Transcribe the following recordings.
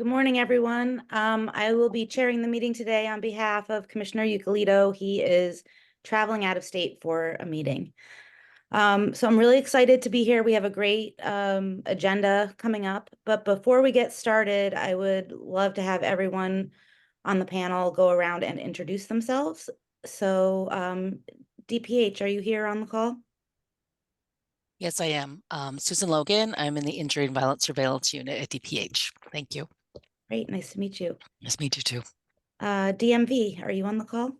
Good morning, everyone. I will be chairing the meeting today on behalf of Commissioner Euclid. He is traveling out of state for a meeting. So I'm really excited to be here. We have a great agenda coming up. But before we get started, I would love to have everyone on the panel go around and introduce themselves. So DPH, are you here on the call? Yes, I am. Susan Logan. I'm in the Injury and Violence Surveillance Unit at DPH. Thank you. Great, nice to meet you. Nice to meet you too. DMV, are you on the call?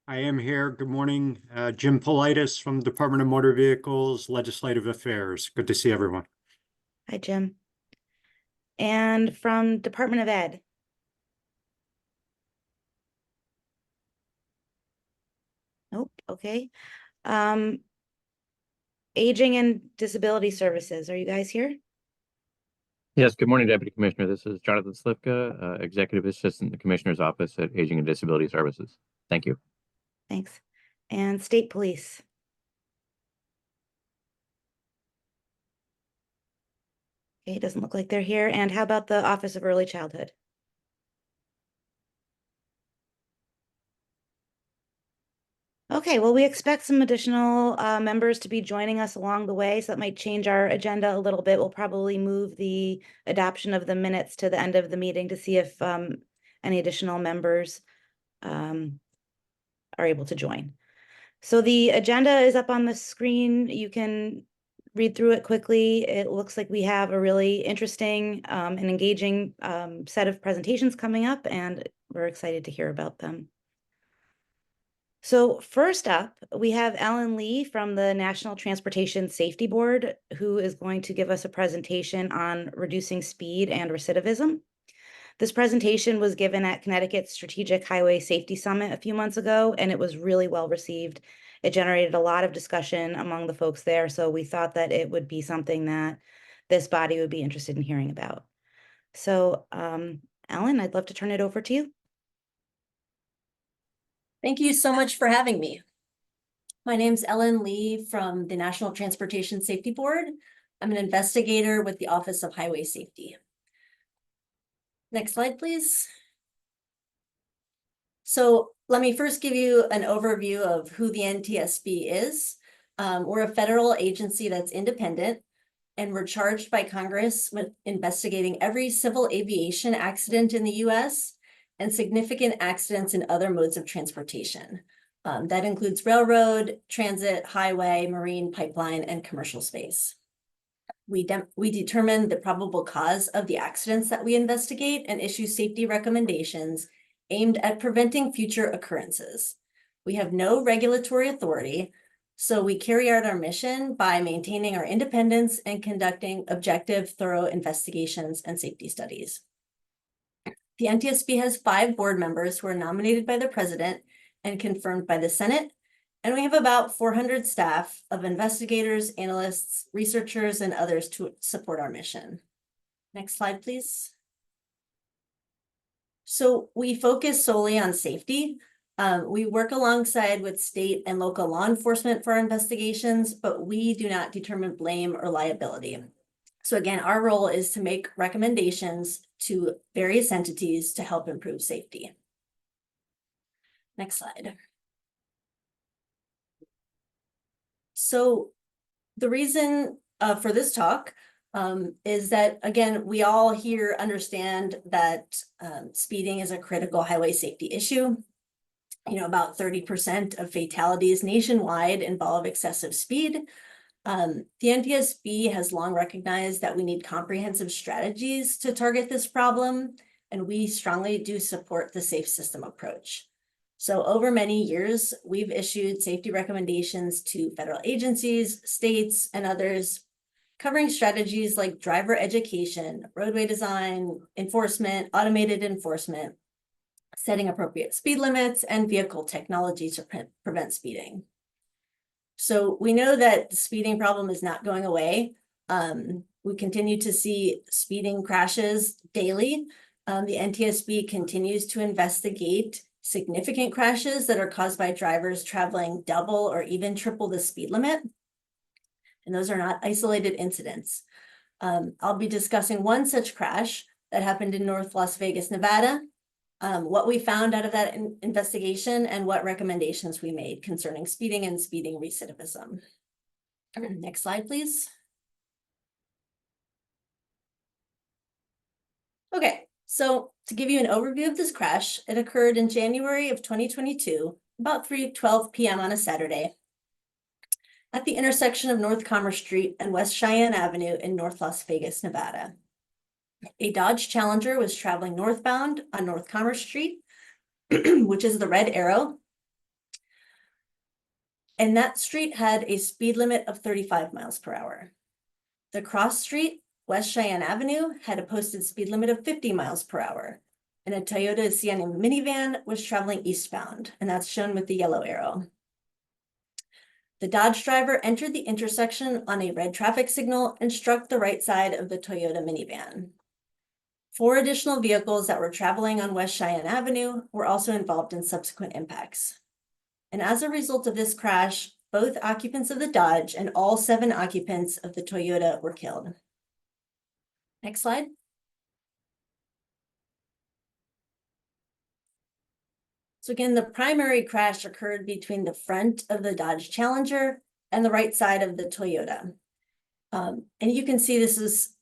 I am here. Good morning. Jim Politis from the Department of Motor Vehicles, Legislative Affairs. Good to see everyone. Hi, Jim. And from Department of Ed? Nope, okay. Aging and Disability Services, are you guys here? Yes, good morning, Deputy Commissioner. This is Jonathan Slivka, Executive Assistant in the Commissioner's Office at Aging and Disability Services. Thank you. Thanks. And State Police? Okay, it doesn't look like they're here. And how about the Office of Early Childhood? Okay, well, we expect some additional members to be joining us along the way, so that might change our agenda a little bit. We'll probably move the adoption of the minutes to the end of the meeting to see if any additional members are able to join. So the agenda is up on the screen. You can read through it quickly. It looks like we have a really interesting and engaging set of presentations coming up, and we're excited to hear about them. So first up, we have Ellen Lee from the National Transportation Safety Board, who is going to give us a presentation on reducing speed and recidivism. This presentation was given at Connecticut's Strategic Highway Safety Summit a few months ago, and it was really well received. It generated a lot of discussion among the folks there, so we thought that it would be something that this body would be interested in hearing about. So, Ellen, I'd love to turn it over to you. Thank you so much for having me. My name's Ellen Lee from the National Transportation Safety Board. I'm an investigator with the Office of Highway Safety. Next slide, please. So let me first give you an overview of who the NTSB is. We're a federal agency that's independent, and we're charged by Congress with investigating every civil aviation accident in the US and significant accidents in other modes of transportation. That includes railroad, transit, highway, marine, pipeline, and commercial space. We determine the probable cause of the accidents that we investigate and issue safety recommendations aimed at preventing future occurrences. We have no regulatory authority, so we carry out our mission by maintaining our independence and conducting objective, thorough investigations and safety studies. The NTSB has 5 board members who are nominated by the president and confirmed by the Senate, and we have about 400 staff of investigators, analysts, researchers, and others to support our mission. Next slide, please. So we focus solely on safety. We work alongside with state and local law enforcement for our investigations, but we do not determine blame or liability. So again, our role is to make recommendations to various entities to help improve safety. Next slide. So the reason for this talk is that, again, we all here understand that speeding is a critical highway safety issue. You know, about 30% of fatalities nationwide involve excessive speed. The NTSB has long recognized that we need comprehensive strategies to target this problem, and we strongly do support the safe system approach. So over many years, we've issued safety recommendations to federal agencies, states, and others, covering strategies like driver education, roadway design, enforcement, automated enforcement, setting appropriate speed limits, and vehicle technology to prevent speeding. So we know that the speeding problem is not going away. We continue to see speeding crashes daily. The NTSB continues to investigate significant crashes that are caused by drivers traveling double or even triple the speed limit. And those are not isolated incidents. I'll be discussing one such crash that happened in North Las Vegas, Nevada, what we found out of that investigation, and what recommendations we made concerning speeding and speeding recidivism. Next slide, please. Okay, so to give you an overview of this crash, it occurred in January of 2022, about 3:12 p.m. on a Saturday, at the intersection of North Commerce Street and West Cheyenne Avenue in North Las Vegas, Nevada. A Dodge Challenger was traveling northbound on North Commerce Street, which is the red arrow. And that street had a speed limit of 35 miles per hour. The cross street, West Cheyenne Avenue, had a posted speed limit of 50 miles per hour. And a Toyota Sienna minivan was traveling eastbound, and that's shown with the yellow arrow. The Dodge driver entered the intersection on a red traffic signal and struck the right side of the Toyota minivan. 4 additional vehicles that were traveling on West Cheyenne Avenue were also involved in subsequent impacts. And as a result of this crash, both occupants of the Dodge and all 7 occupants of the Toyota were killed. Next slide. So again, the primary crash occurred between the front of the Dodge Challenger and the right side of the Toyota. And you can see this is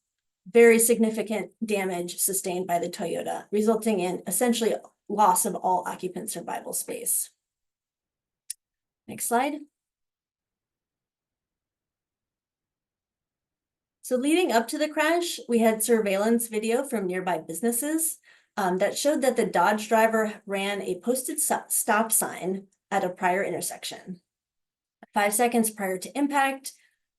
very significant damage sustained by the Toyota, resulting in essentially loss of all occupant survival space. Next slide. So leading up to the crash, we had surveillance video from nearby businesses that showed that the Dodge driver ran a posted stop sign at a prior intersection. 5 seconds prior to impact,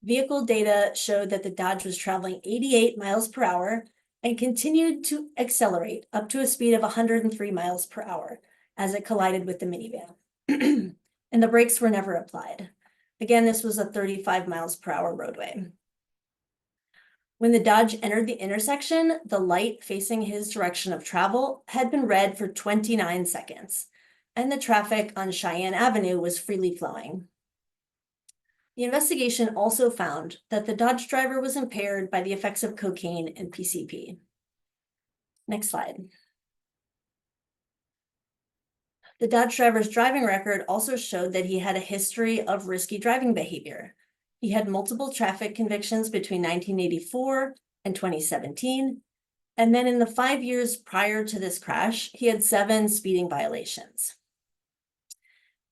vehicle data showed that the Dodge was traveling 88 miles per hour and continued to accelerate up to a speed of 103 miles per hour as it collided with the minivan. And the brakes were never applied. Again, this was a 35 miles per hour roadway. When the Dodge entered the intersection, the light facing his direction of travel had been red for 29 seconds, and the traffic on Cheyenne Avenue was freely flowing. The investigation also found that the Dodge driver was impaired by the effects of cocaine and PCP. Next slide. The Dodge driver's driving record also showed that he had a history of risky driving behavior. He had multiple traffic convictions between 1984 and 2017. And then in the 5 years prior to this crash, he had 7 speeding violations.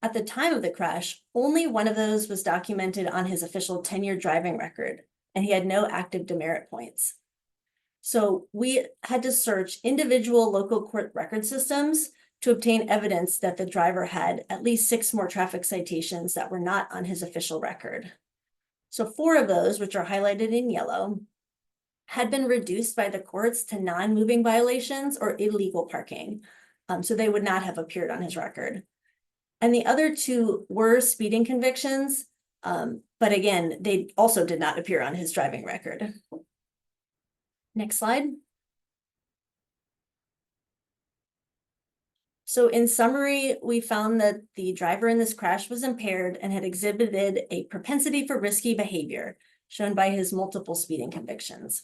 At the time of the crash, only one of those was documented on his official 10-year driving record, and he had no active demerit points. So we had to search individual local court record systems to obtain evidence that the driver had at least 6 more traffic citations that were not on his official record. So 4 of those, which are highlighted in yellow, had been reduced by the courts to non-moving violations or illegal parking. So they would not have appeared on his record. And the other 2 were speeding convictions, but again, they also did not appear on his driving record. Next slide. So in summary, we found that the driver in this crash was impaired and had exhibited a propensity for risky behavior, shown by his multiple speeding convictions.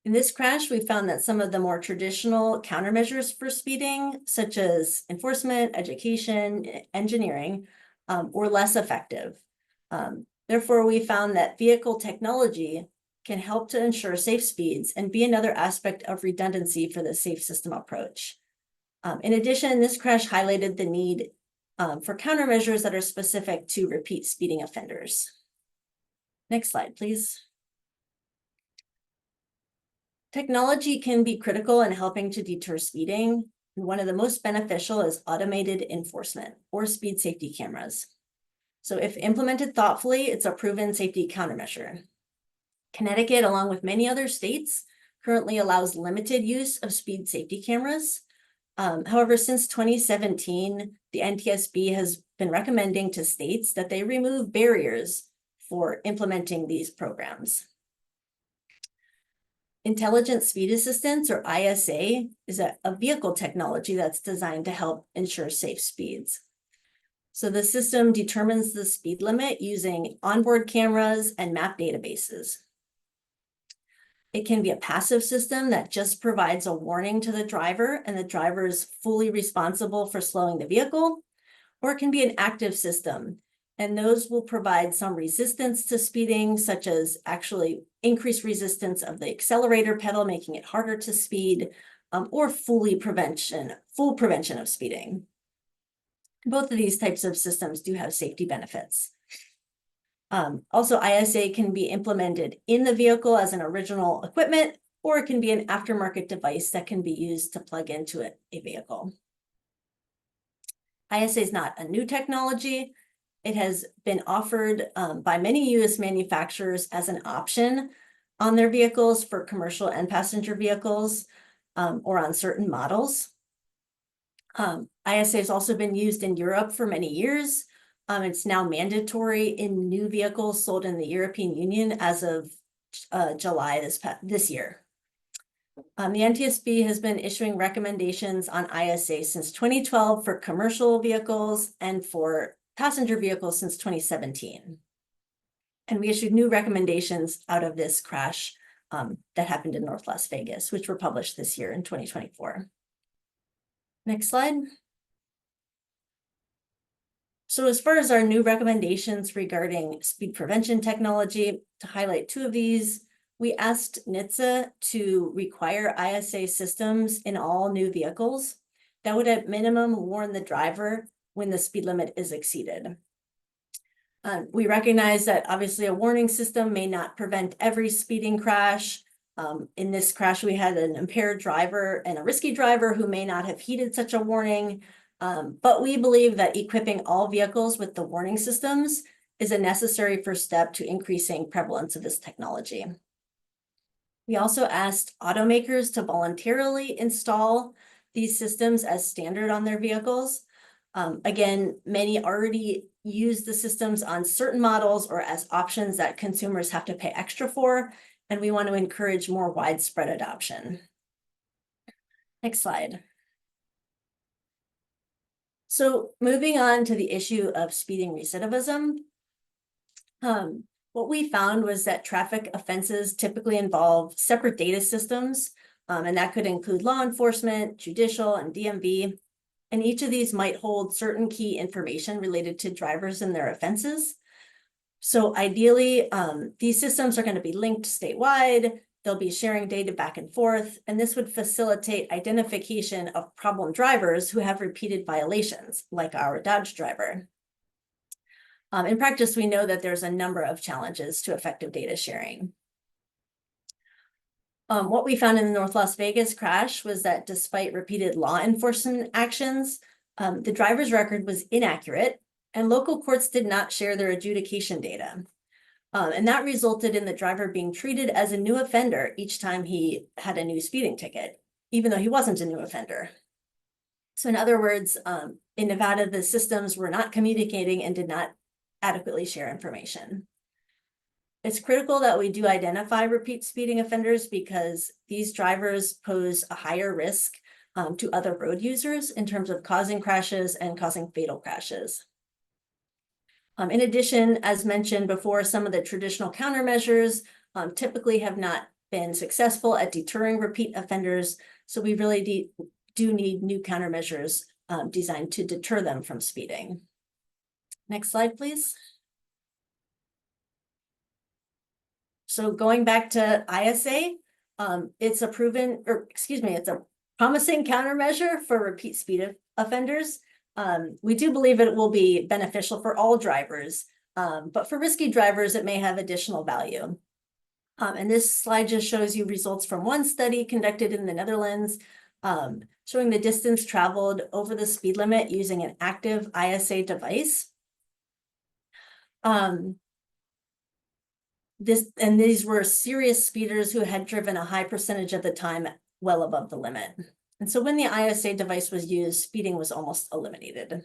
In this crash, we found that some of the more traditional countermeasures for speeding, such as enforcement, education, engineering, were less effective. Therefore, we found that vehicle technology can help to ensure safe speeds and be another aspect of redundancy for the safe system approach. In addition, this crash highlighted the need for countermeasures that are specific to repeat speeding offenders. Next slide, please. Technology can be critical in helping to deter speeding. And one of the most beneficial is automated enforcement or speed safety cameras. So if implemented thoughtfully, it's a proven safety countermeasure. Connecticut, along with many other states, currently allows limited use of speed safety cameras. However, since 2017, the NTSB has been recommending to states that they remove barriers for implementing these programs. Intelligent Speed Assistance, or ISA, is a vehicle technology that's designed to help ensure safe speeds. So the system determines the speed limit using onboard cameras and map databases. It can be a passive system that just provides a warning to the driver and the driver is fully responsible for slowing the vehicle, or it can be an active system. And those will provide some resistance to speeding, such as actually increased resistance of the accelerator pedal, making it harder to speed, or full prevention of speeding. Both of these types of systems do have safety benefits. Also, ISA can be implemented in the vehicle as an original equipment, or it can be an aftermarket device that can be used to plug into a vehicle. ISA is not a new technology. It has been offered by many US manufacturers as an option on their vehicles for commercial and passenger vehicles, or on certain models. ISA has also been used in Europe for many years. It's now mandatory in new vehicles sold in the European Union as of July this year. The NTSB has been issuing recommendations on ISA since 2012 for commercial vehicles and for passenger vehicles since 2017. And we issued new recommendations out of this crash that happened in North Las Vegas, which were published this year in 2024. Next slide. So as far as our new recommendations regarding speed prevention technology, to highlight two of these, we asked NHTSA to require ISA systems in all new vehicles that would at minimum warn the driver when the speed limit is exceeded. We recognize that obviously a warning system may not prevent every speeding crash. In this crash, we had an impaired driver and a risky driver who may not have heeded such a warning. But we believe that equipping all vehicles with the warning systems is a necessary first step to increasing prevalence of this technology. We also asked automakers to voluntarily install these systems as standard on their vehicles. Again, many already use the systems on certain models or as options that consumers have to pay extra for, and we want to encourage more widespread adoption. Next slide. So moving on to the issue of speeding recidivism, what we found was that traffic offenses typically involve separate data systems, and that could include law enforcement, judicial, and DMV. And each of these might hold certain key information related to drivers and their offenses. So ideally, these systems are going to be linked statewide. They'll be sharing data back and forth, and this would facilitate identification of problem drivers who have repeated violations, like our Dodge driver. In practice, we know that there's a number of challenges to effective data sharing. What we found in the North Las Vegas crash was that despite repeated law enforcement actions, the driver's record was inaccurate, and local courts did not share their adjudication data. And that resulted in the driver being treated as a new offender each time he had a new speeding ticket, even though he wasn't a new offender. So in other words, in Nevada, the systems were not communicating and did not adequately share information. It's critical that we do identify repeat speeding offenders because these drivers pose a higher risk to other road users in terms of causing crashes and causing fatal crashes. In addition, as mentioned before, some of the traditional countermeasures typically have not been successful at deterring repeat offenders, so we really do need new countermeasures designed to deter them from speeding. Next slide, please. So going back to ISA, it's a promising countermeasure for repeat speed offenders. We do believe it will be beneficial for all drivers, but for risky drivers, it may have additional value. And this slide just shows you results from one study conducted in the Netherlands, showing the distance traveled over the speed limit using an active ISA device. These were serious speeders who had driven a high percentage of the time well above the limit. And so when the ISA device was used, speeding was almost eliminated.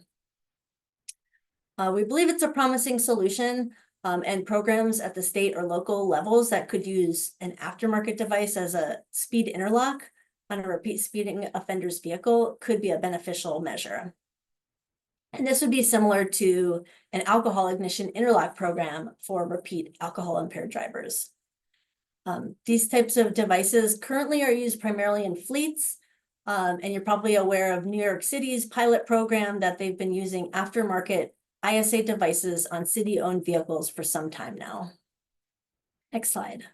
We believe it's a promising solution, and programs at the state or local levels that could use an aftermarket device as a speed interlock on a repeat speeding offender's vehicle could be a beneficial measure. And this would be similar to an alcohol ignition interlock program for repeat alcohol impaired drivers. These types of devices currently are used primarily in fleets. And you're probably aware of New York City's pilot program that they've been using aftermarket ISA devices on city-owned vehicles for some time now. Next slide.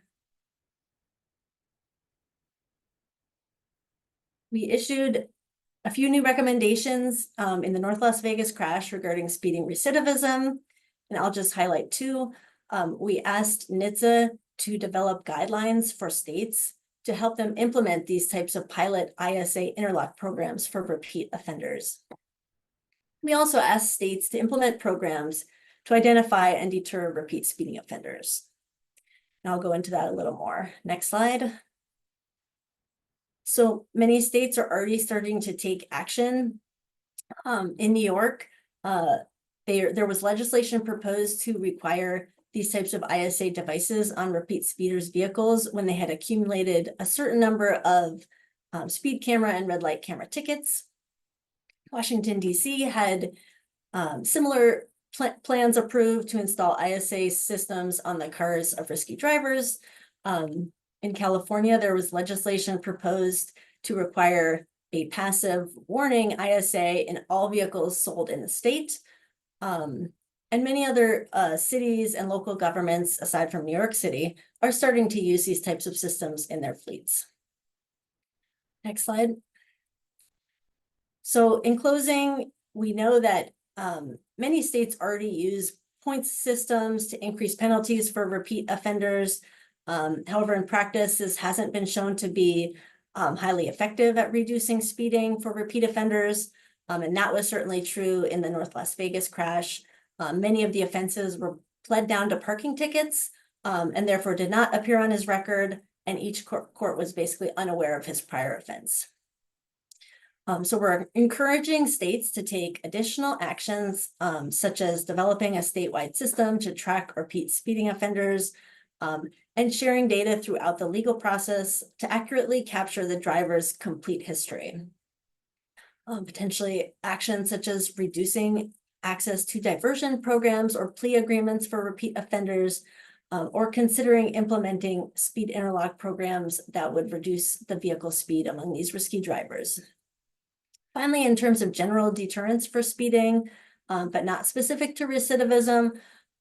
We issued a few new recommendations in the North Las Vegas crash regarding speeding recidivism, and I'll just highlight two. We asked NHTSA to develop guidelines for states to help them implement these types of pilot ISA interlock programs for repeat offenders. We also asked states to implement programs to identify and deter repeat speeding offenders. And I'll go into that a little more. Next slide. So many states are already starting to take action. In New York, there was legislation proposed to require these types of ISA devices on repeat speeders' vehicles when they had accumulated a certain number of speed camera and red light camera tickets. Washington, D.C. had similar plans approved to install ISA systems on the cars of risky drivers. In California, there was legislation proposed to require a passive warning ISA in all vehicles sold in the state. And many other cities and local governments, aside from New York City, are starting to use these types of systems in their fleets. Next slide. So in closing, we know that many states already use points systems to increase penalties for repeat offenders. However, in practice, this hasn't been shown to be highly effective at reducing speeding for repeat offenders. And that was certainly true in the North Las Vegas crash. Many of the offenses were pled down to parking tickets and therefore did not appear on his record, and each court was basically unaware of his prior offense. So we're encouraging states to take additional actions, such as developing a statewide system to track repeat speeding offenders, and sharing data throughout the legal process to accurately capture the driver's complete history. Potentially actions such as reducing access to diversion programs or plea agreements for repeat offenders, or considering implementing speed interlock programs that would reduce the vehicle speed among these risky drivers. Finally, in terms of general deterrence for speeding, but not specific to recidivism,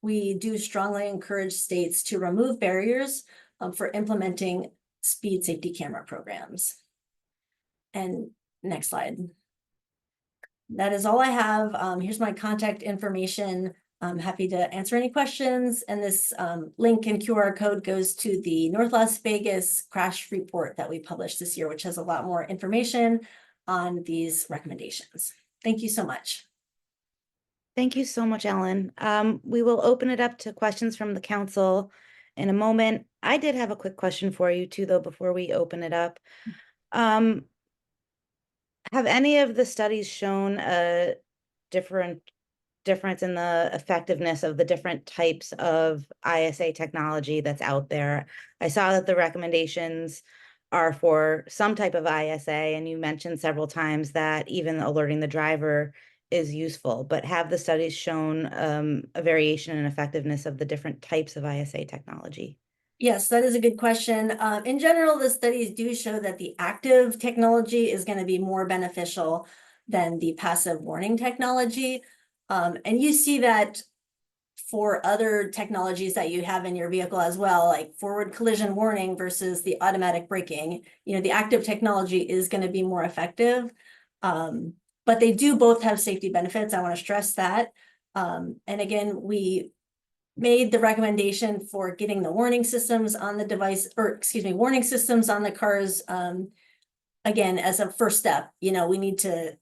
we do strongly encourage states to remove barriers for implementing speed safety camera programs. And next slide. That is all I have. Here's my contact information. I'm happy to answer any questions. And this link and QR code goes to the North Las Vegas crash report that we published this year, which has a lot more information on these recommendations. Thank you so much. Thank you so much, Ellen. We will open it up to questions from the council in a moment. I did have a quick question for you too, though, before we open it up. Have any of the studies shown a difference in the effectiveness of the different types of ISA technology that's out there? I saw that the recommendations are for some type of ISA, and you mentioned several times that even alerting the driver is useful, but have the studies shown a variation in effectiveness of the different types of ISA technology? Yes, that is a good question. In general, the studies do show that the active technology is going to be more beneficial than the passive warning technology. And you see that for other technologies that you have in your vehicle as well, like forward collision warning versus the automatic braking. You know, the active technology is going to be more effective, but they do both have safety benefits. I want to stress that. And again, we made the recommendation for getting the warning systems on the device, or excuse me, warning systems on the cars, again, as a first step. You know, we need to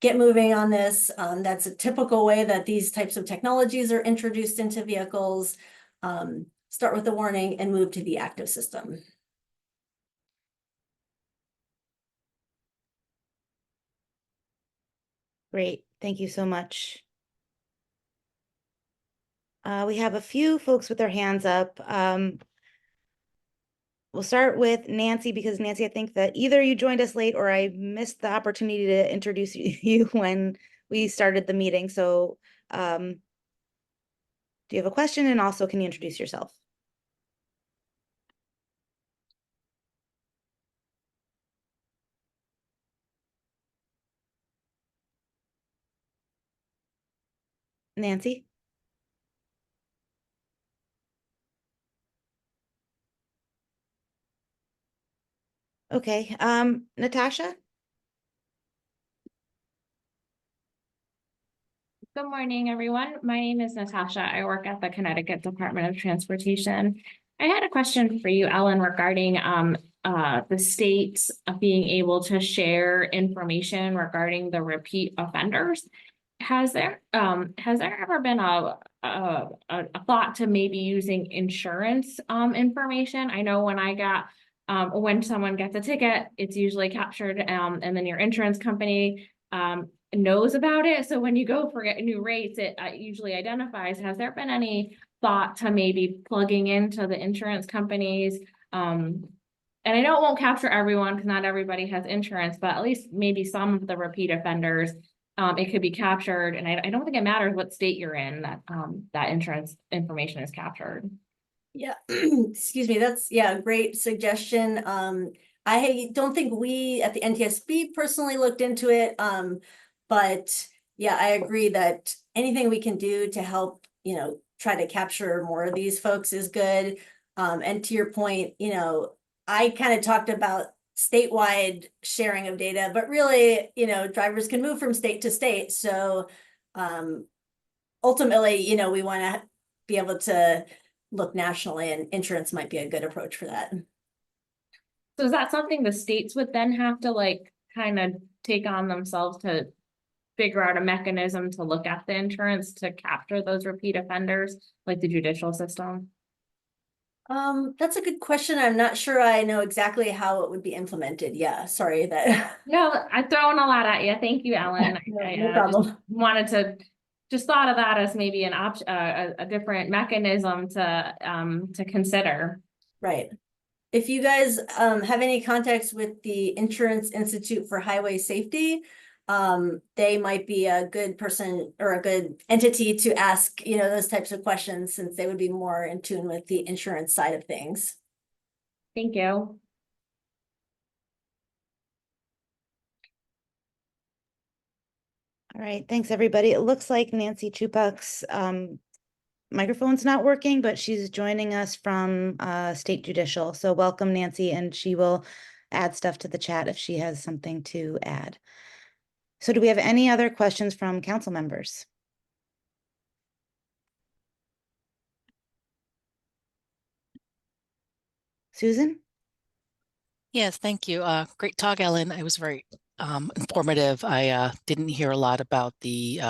get moving on this. That's a typical way that these types of technologies are introduced into vehicles. Start with the warning and move to the active system. Great, thank you so much. We have a few folks with their hands up. We'll start with Nancy, because Nancy, I think that either you joined us late or I missed the opportunity to introduce you when we started the meeting. So do you have a question? And also, can you introduce yourself? Nancy? Okay, Natasha? Good morning, everyone. My name is Natasha. I work at the Connecticut Department of Transportation. I had a question for you, Ellen, regarding the state being able to share information regarding the repeat offenders. Has there ever been a thought to maybe using insurance information? I know when I got when someone gets a ticket, it's usually captured and then your insurance company knows about it. So when you go for new rates, it usually identifies. Has there been any thought to maybe plugging into the insurance companies? And I know it won't capture everyone because not everybody has insurance, but at least maybe some of the repeat offenders, it could be captured. And I don't think it matters what state you're in, that that insurance information is captured. Yeah, excuse me, that's, yeah, a great suggestion. I don't think we at the NTSB personally looked into it. But yeah, I agree that anything we can do to help, try to capture more of these folks is good. And to your point, I kind of talked about statewide sharing of data, but really, drivers can move from state to state. So ultimately, we want to be able to look nationally, and insurance might be a good approach for that. So is that something the states would then have to like kind of take on themselves to figure out a mechanism to look at the insurance to capture those repeat offenders, like the judicial system? That's a good question. I'm not sure I know exactly how it would be implemented. Yeah, sorry that. No, I'm throwing a lot at you. Thank you, Ellen. No, I, no just problem. wanted to, just thought of that as maybe an option, a different mechanism to consider. Right. If you guys have any contacts with the Insurance Institute for Highway Safety, they might be a good person or a good entity to ask, those types of questions, since they would be more in tune with the insurance side of things. Thank you. All right, thanks, everybody. It looks like Nancy Chupak's microphone's not working, but she's joining us from State Judicial. So welcome, Nancy, and she will add stuff to the chat if she has something to add. So do we have any other questions from council members? Susan? Yes, thank you. Great talk, Ellen. It was very informative. I didn't hear a lot about the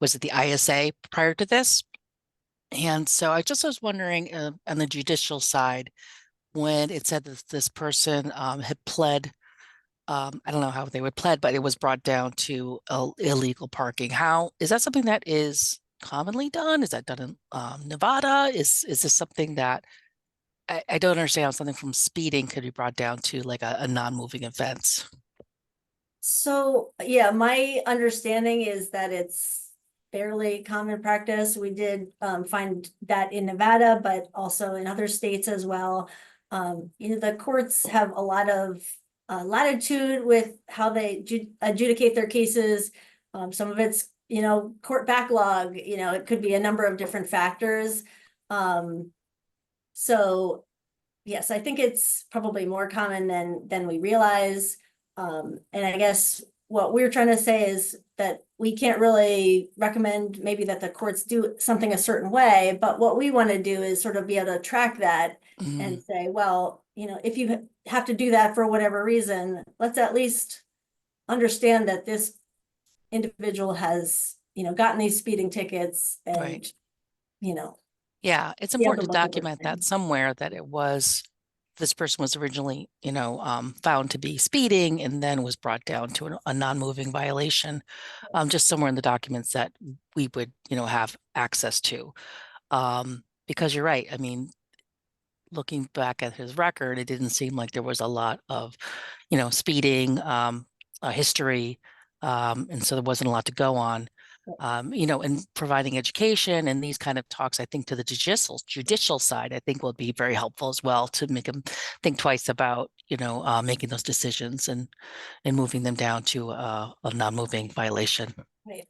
was it the ISA prior to this? And so I just was wondering on the judicial side, when it said that this person had pled, I don't know how they would pled, but it was brought down to illegal parking. How is that something that is commonly done? Is that done in Nevada? Is this something that I don't understand how something from speeding could be brought down to like a non-moving offense? So, yeah, my understanding is that it's fairly common practice. We did find that in Nevada, but also in other states as well. The courts have a lot of latitude with how they adjudicate their cases. Some of it's, court backlog, it could be a number of different factors. So yes, I think it's probably more common than we realize. And I guess what we're trying to say is that we can't really recommend maybe that the courts do something a certain way, but what we want to do is sort of be able to track that and say, well, if you have to do that for whatever reason, let's at least understand that this individual has, gotten these speeding tickets and, Right. Yeah, it's be able important to to look at those document that things. somewhere that this person was originally, found to be speeding and then was brought down to a non-moving violation, just somewhere in the documents that we would, have access to. Because you're right. I mean, looking back at his record, it didn't seem like there was a lot of, speeding, history. And so there wasn't a lot to go on. And providing education and these kind of talks, I think, to the judicial side, I think will be very helpful as well to make them think twice about, making those decisions and moving them down to a non-moving violation. Right.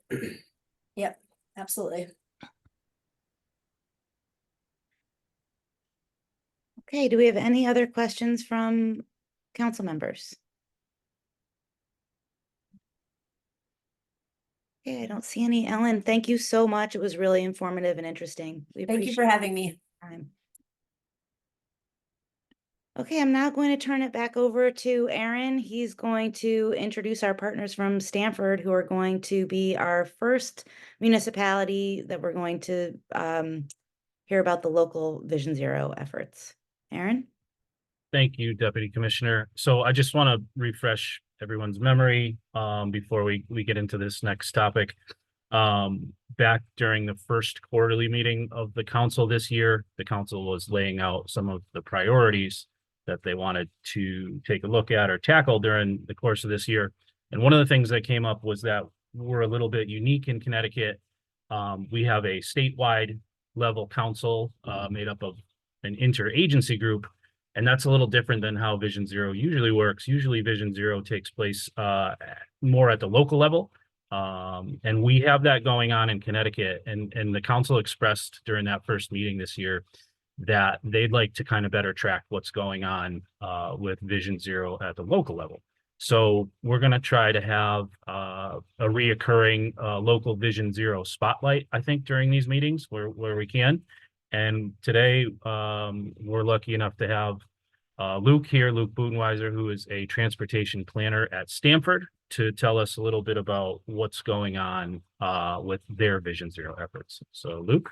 Yep, Absolutely. Okay, do we have any other questions from council members? Okay, I don't see any. Ellen, thank you so much. It was really informative and interesting. We Thank you for appreciate having me. your time. Okay, I'm now going to turn it back over to Aaron. He's going to introduce our partners from Stanford, who are going to be our first municipality that we're going to hear about the local Vision Zero efforts. Aaron? Thank you, Deputy Commissioner. So I just want to refresh everyone's memory before we get into this next topic. Back during the first quarterly meeting of the council this year, the council was laying out some of the priorities that they wanted to take a look at or tackle during the course of this year. And one of the things that came up was that we're a little bit unique in Connecticut. We have a statewide level council made up of an interagency group. And that's a little different than how Vision Zero usually works. Usually Vision Zero takes place more at the local level. And we have that going on in Connecticut. And the council expressed during that first meeting this year that they'd like to kind of better track what's going on with Vision Zero at the local level. So we're going to try to have a reoccurring local Vision Zero spotlight, I think, during these meetings where we can. And today we're lucky enough to have Luke here, Luke Budenweiser, who is a transportation planner at Stanford, to tell us a little bit about what's going on with their Vision Zero efforts. So Luke.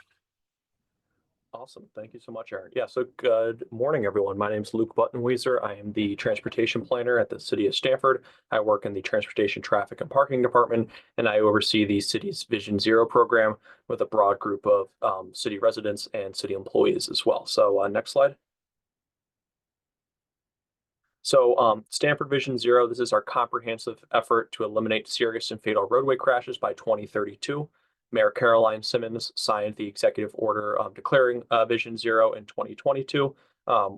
Awesome. Thank you so much, Aaron. Yeah, so good morning, everyone. My name is Luke Buttenwieser. I am the transportation planner at the city of Stanford. I work in the transportation, traffic, and parking department, and I oversee the city's Vision Zero program with a broad group of city residents and city employees as well. So next slide. So Stanford Vision Zero, this is our comprehensive effort to eliminate serious and fatal roadway crashes by 2032. Mayor Caroline Simmons signed the executive order declaring Vision Zero in 2022.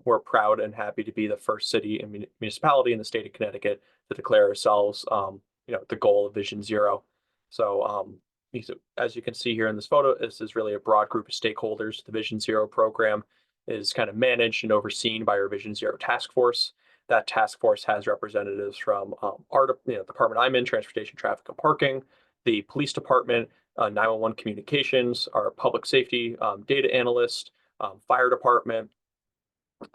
We're proud and happy to be the first city and municipality in the state of Connecticut to declare ourselves, the goal of Vision Zero. So as you can see here in this photo, this is really a broad group of stakeholders. The Vision Zero program is kind of managed and overseen by our Vision Zero task force. That task force has representatives from our department I'm in, transportation, traffic, and parking, the police department, 911 communications, our public safety data analyst, fire department.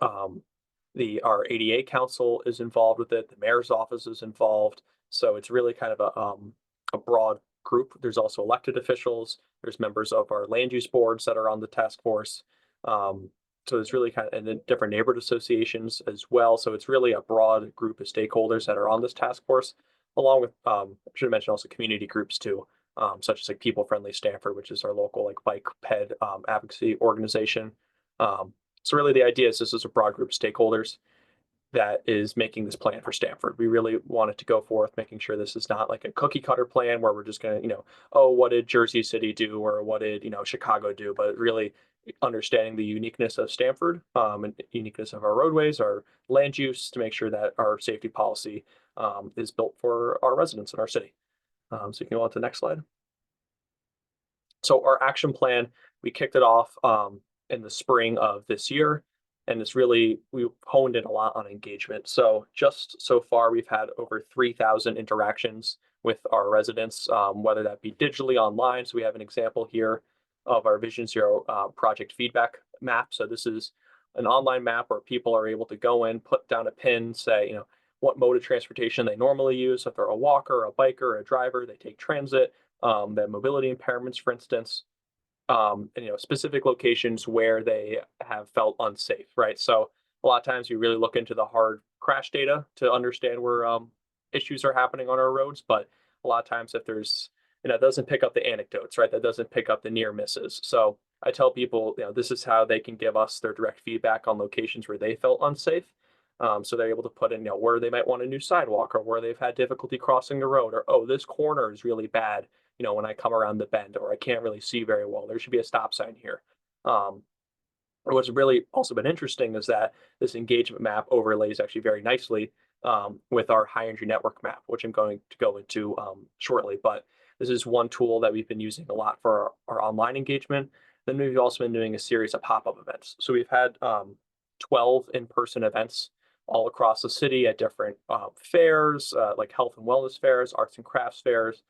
Our ADA council is involved with it. The mayor's office is involved. So it's really kind of a broad group. There's also elected officials. There's members of our land use boards that are on the task force. So it's really kind of, and then different neighborhood associations as well. So it's really a broad group of stakeholders that are on this task force, along with, I should mention also community groups too, such as like People Friendly Stanford, which is our local like bike ped advocacy organization. So really the idea is this is a broad group of stakeholders that is making this plan for Stanford. We really wanted to go forth, making sure this is not like a cookie cutter plan where we're just going to, oh, what did Jersey City do? Or what did, Chicago do? But really understanding the uniqueness of Stanford and uniqueness of our roadways, our land use, to make sure that our safety policy is built for our residents in our city. So you can go on to the next slide. So our action plan, we kicked it off in the spring of this year. And it's really, we honed in a lot on engagement. So just so far, we've had over 3,000 interactions with our residents, whether that be digitally online. So we have an example here of our Vision Zero project feedback map. So this is an online map where people are able to go in, put down a pin, say, what mode of transportation they normally use. If they're a walker, a biker, a driver, they take transit, they have mobility impairments, for instance. And, specific locations where they have felt unsafe, right? So a lot of times we really look into the hard crash data to understand where issues are happening on our roads. But a lot of times if there's, it doesn't pick up the anecdotes, right? That doesn't pick up the near misses. So I tell people, this is how they can give us their direct feedback on locations where they felt unsafe. So they're able to put in, where they might want a new sidewalk or where they've had difficulty crossing the road, or, oh, this corner is really bad. When I come around the bend, or I can't really see very well, there should be a stop sign here. What's really also been interesting is that this engagement map overlays actually very nicely with our high energy network map, which I'm going to go into shortly. But This is one tool that we've been using a lot for our online engagement. Then we've also been doing a series of pop-up events. So we've had 12 in-person events all across the city at different fairs, like health and wellness fairs, arts and crafts fairs.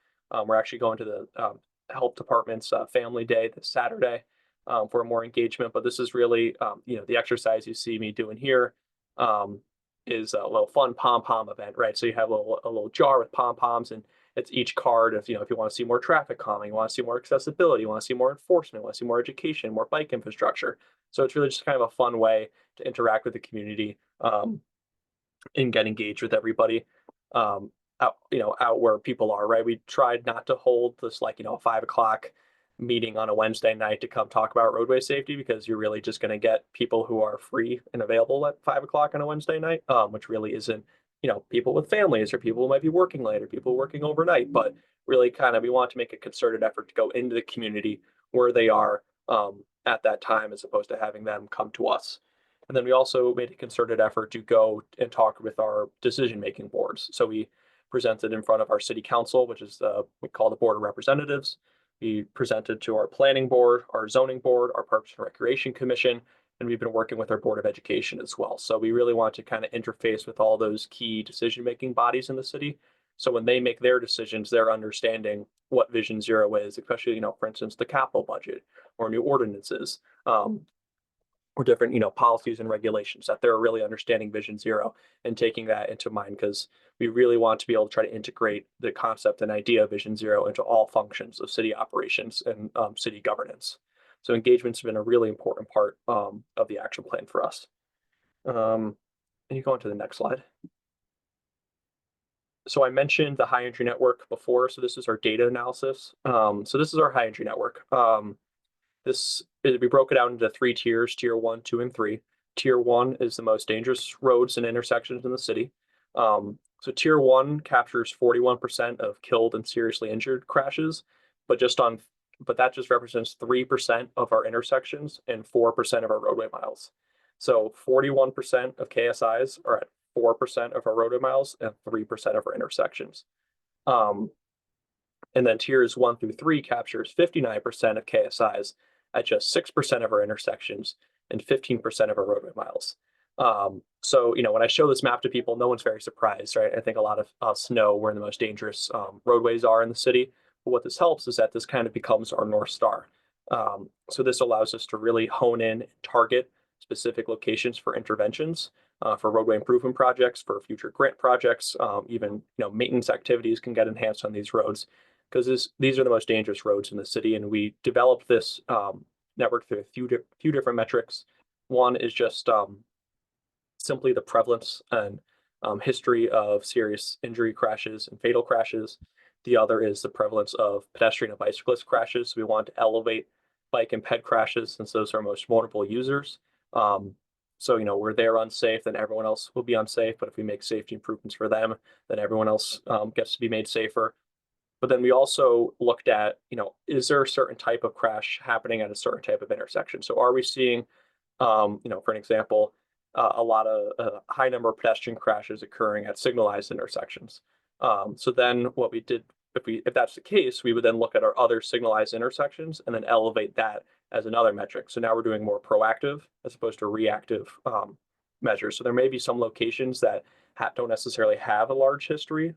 We're actually going to the health department's family day this Saturday for more engagement. But this is really, the exercise you see me doing here is a little fun pom-pom event, right? So you have a little jar with pom-poms, and it's each card of, if you want to see more traffic calming, you want to see more accessibility, you want to see more enforcement, you want to see more education, more bike infrastructure. So it's really just kind of a fun way to interact with the community and get engaged with everybody out where people are, right? We tried not to hold this 5 o'clock meeting on a Wednesday night to come talk about roadway safety, because you're really just going to get people who are free and available at 5 o'clock on a Wednesday night, which really isn't, people with families or people who might be working late or people working overnight. But really we want to make a concerted effort to go into the community where they are at that time, as opposed to having them come to us. And then we also made a concerted effort to go and talk with our decision-making boards. So we presented in front of our city council, which is we call the Board of Representatives. We presented to our planning board, our zoning board, our Parks and Recreation Commission, and we've been working with our Board of Education as well. So we really want to kind of interface with all those key decision-making bodies in the city. So when they make their decisions, they're understanding what Vision Zero is, especially, for instance, the capital budget or new ordinances, or different, policies and regulations, that they're really understanding Vision Zero and taking that into mind, because we really want to be able to try to integrate the concept and idea of Vision Zero into all functions of city operations and city governance. So engagement's been a really important part of the action plan for us. And you go on to the next slide. So I mentioned the high entry network before. So this is our data analysis. So this is our high entry network. We broke it out into 3 tiers, tier 1, 2, and 3. Tier 1 is the most dangerous roads and intersections in the city. So tier 1 captures 41% of killed and seriously injured crashes, but that just represents 3% of our intersections and 4% of our roadway miles. So 41% of KSIs are at 4% of our roadway miles and 3% of our intersections. And then tiers 1 through 3 captures 59% of KSIs at just 6% of our intersections and 15% of our roadway miles. So, when I show this map to people, no one's very surprised, right? I think a lot of us know where the most dangerous roadways are in the city. But what this helps is that this kind of becomes our North Star. So this allows us to really hone in and target specific locations for interventions, for roadway improvement projects, for future grant projects, even, maintenance activities can get enhanced on these roads, because these are the most dangerous roads in the city. And we developed this network through a few different metrics. One is just simply the prevalence and history of serious injury crashes and fatal crashes. The other is the prevalence of pedestrian and bicyclist crashes. So we want to elevate bike and ped crashes, since those are our most vulnerable users. So, where they're unsafe, then everyone else will be unsafe. But if we make safety improvements for them, then everyone else gets to be made safer. But then we also looked at, is there a certain type of crash happening at a certain type of intersection? So are we seeing, for an example, a high number of pedestrian crashes occurring at signalized intersections? So then what we did, if that's the case, we would then look at our other signalized intersections and then elevate that as another metric. So now we're doing more proactive as opposed to reactive measures. So there may be some locations that don't necessarily have a large history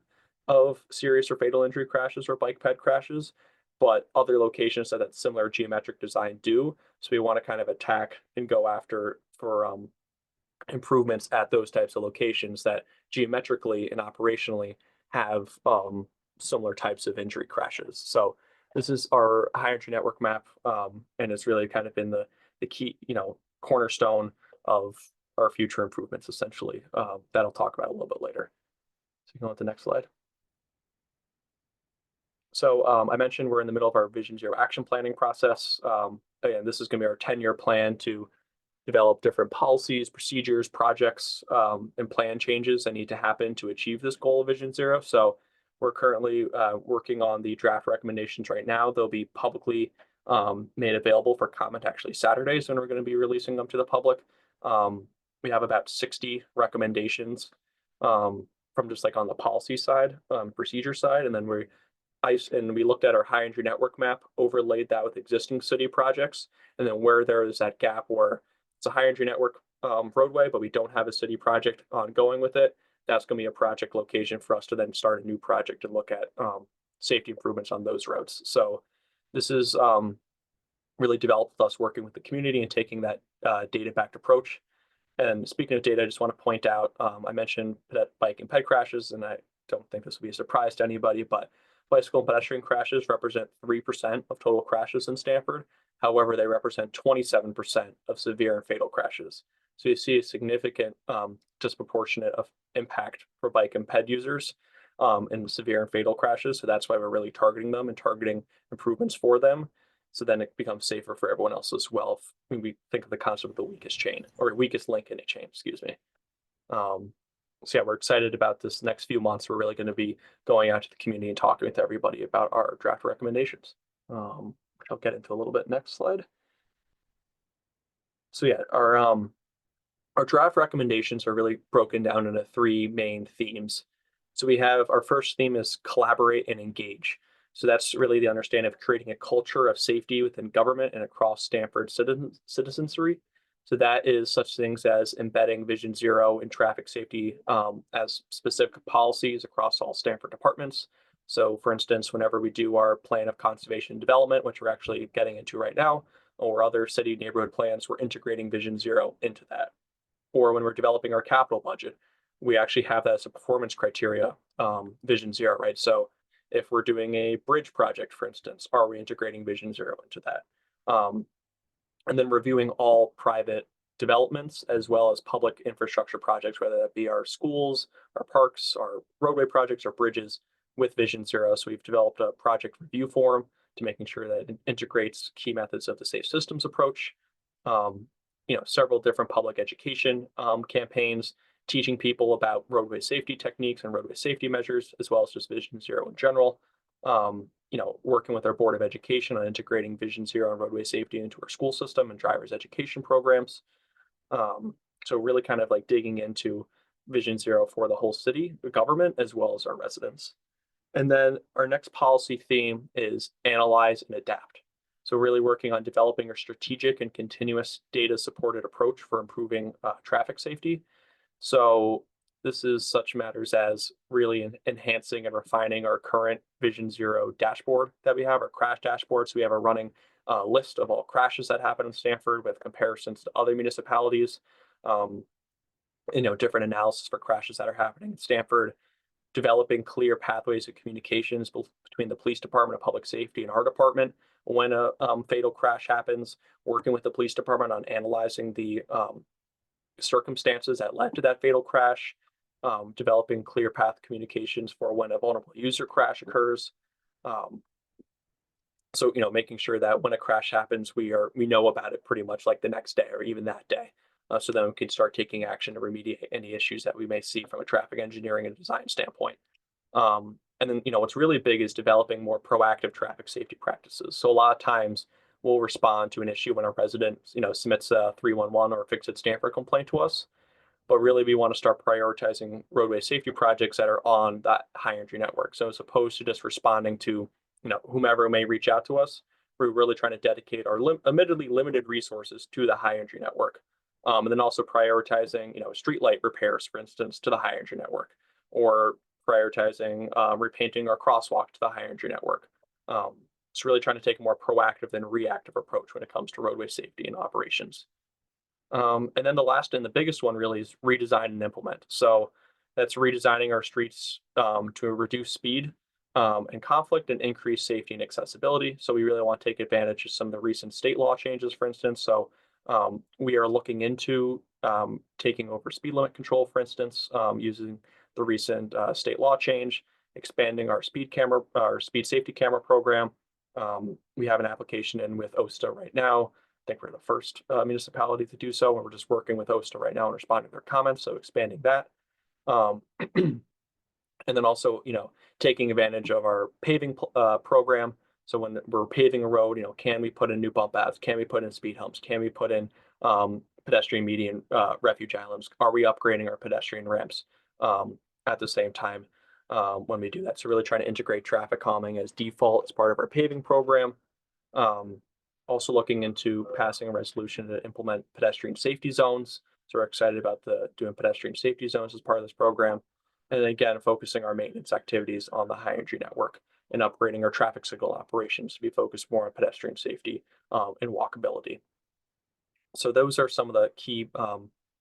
of serious or fatal injury crashes or bike ped crashes, but other locations that similar geometric design do. So we want to kind of attack and go after for improvements at those types of locations that geometrically and operationally have similar types of injury crashes. So this is our high entry network map, and it's really kind of been the key, cornerstone of our future improvements, essentially, that I'll talk about a little bit later. So you can go on to the next slide. So I mentioned we're in the middle of our Vision Zero action planning process. Again, this is going to be our 10-year plan to develop different policies, procedures, projects, and plan changes that need to happen to achieve this goal of Vision Zero. So we're currently working on the draft recommendations right now. They'll be publicly made available for comment actually Saturdays when we're going to be releasing them to the public. We have about 60 recommendations from just like on the policy side, procedure side, and then and we looked at our high entry network map, overlaid that with existing city projects, and then where there is that gap where it's a high entry network roadway, but we don't have a city project ongoing with it, that's going to be a project location for us to then start a new project and look at safety improvements on those roads. So this is really developed with us working with the community and taking that data-backed approach. And speaking of data, I just want to point out, I mentioned bike and ped crashes, and I don't think this will be a surprise to anybody, but bicycle and pedestrian crashes represent 3% of total crashes in Stamford. However, they represent 27% of severe and fatal crashes. So you see a significant disproportionate of impact for bike and ped users in severe and fatal crashes. So that's why we're really targeting them and targeting improvements for them. So then it becomes safer for everyone else as well. When we think of the concept of the weakest chain or weakest link in a chain, excuse me. So yeah, we're excited about this next few months. We're really going to be going out to the community and talking with everybody about our draft recommendations, which I'll get into a little bit next slide. So yeah, our draft recommendations are really broken down into 3 main themes. So we have our first theme is collaborate and engage. So that's really the understanding of creating a culture of safety within government and across Stamford citizenry. So that is such things as embedding Vision Zero in traffic safety as specific policies across all Stamford departments. So for instance, whenever we do our plan of conservation and development, which we're actually getting into right now, or other city neighborhood plans, we're integrating Vision Zero into that. Or when we're developing our capital budget, we actually have that as a performance criteria, Vision Zero, right? So if we're doing a bridge project, for instance, are we integrating Vision Zero into that? And then reviewing all private developments as well as public infrastructure projects, whether that be our schools, our parks, our roadway projects, or bridges with Vision Zero. So we've developed a project review form to making sure that it integrates key methods of the safe systems approach. Several different public education campaigns, teaching people about roadway safety techniques and roadway safety measures, as well as just Vision Zero in general. Working with our Board of Education on integrating Vision Zero and roadway safety into our school system and driver's education programs. So really kind of like digging into Vision Zero for the whole city, the government, as well as our residents. And then our next policy theme is analyze and adapt. So really working on developing a strategic and continuous data supported approach for improving traffic safety. So this is such matters as really enhancing and refining our current Vision Zero dashboard that we have, our crash dashboard. So we have a running list of all crashes that happen in Stamford with comparisons to other municipalities, different analysis for crashes that are happening in Stamford, developing clear pathways of communications between the police department of public safety and our department when a fatal crash happens, working with the police department on analyzing the circumstances that led to that fatal crash, developing clear path communications for when a vulnerable user crash occurs. So making sure that when a crash happens, we know about it pretty much like the next day or even that day. So then we can start taking action to remediate any issues that we may see from a traffic engineering and design standpoint. And then, what's really big is developing more proactive traffic safety practices. So a lot of times we'll respond to an issue when a resident, submits a 311 or a Fix It Stamford complaint to us. But really, we want to start prioritizing roadway safety projects that are on that high entry network. So as opposed to just responding to, whomever may reach out to us, we're really trying to dedicate our admittedly limited resources to the high entry network. And then also prioritizing, streetlight repairs, for instance, to the high entry network, or prioritizing repainting our crosswalk to the high entry network. It's really trying to take a more proactive than reactive approach when it comes to roadway safety and operations. And then the last and the biggest one really is redesign and implement. So that's redesigning our streets to reduce speed and conflict and increase safety and accessibility. So we really want to take advantage of some of the recent state law changes, for instance. So we are looking into taking over speed limit control, for instance, using the recent state law change, expanding our speed safety camera program. We have an application in with OSTA right now. I think we're the first municipality to do so, and we're just working with OSTA right now and responding to their comments, so expanding that. And then also, taking advantage of our paving program. So when we're paving a road, can we put in new bump outs? Can we put in speed humps? Can we put in pedestrian median refuge islands? Are we upgrading our pedestrian ramps at the same time? when we do that. So really trying to integrate traffic calming as default as part of our paving program. Also looking into passing a resolution to implement pedestrian safety zones. So we're excited about doing pedestrian safety zones as part of this program. And then again, focusing our maintenance activities on the high energy network and upgrading our traffic signal operations to be focused more on pedestrian safety and walkability. So those are some of the key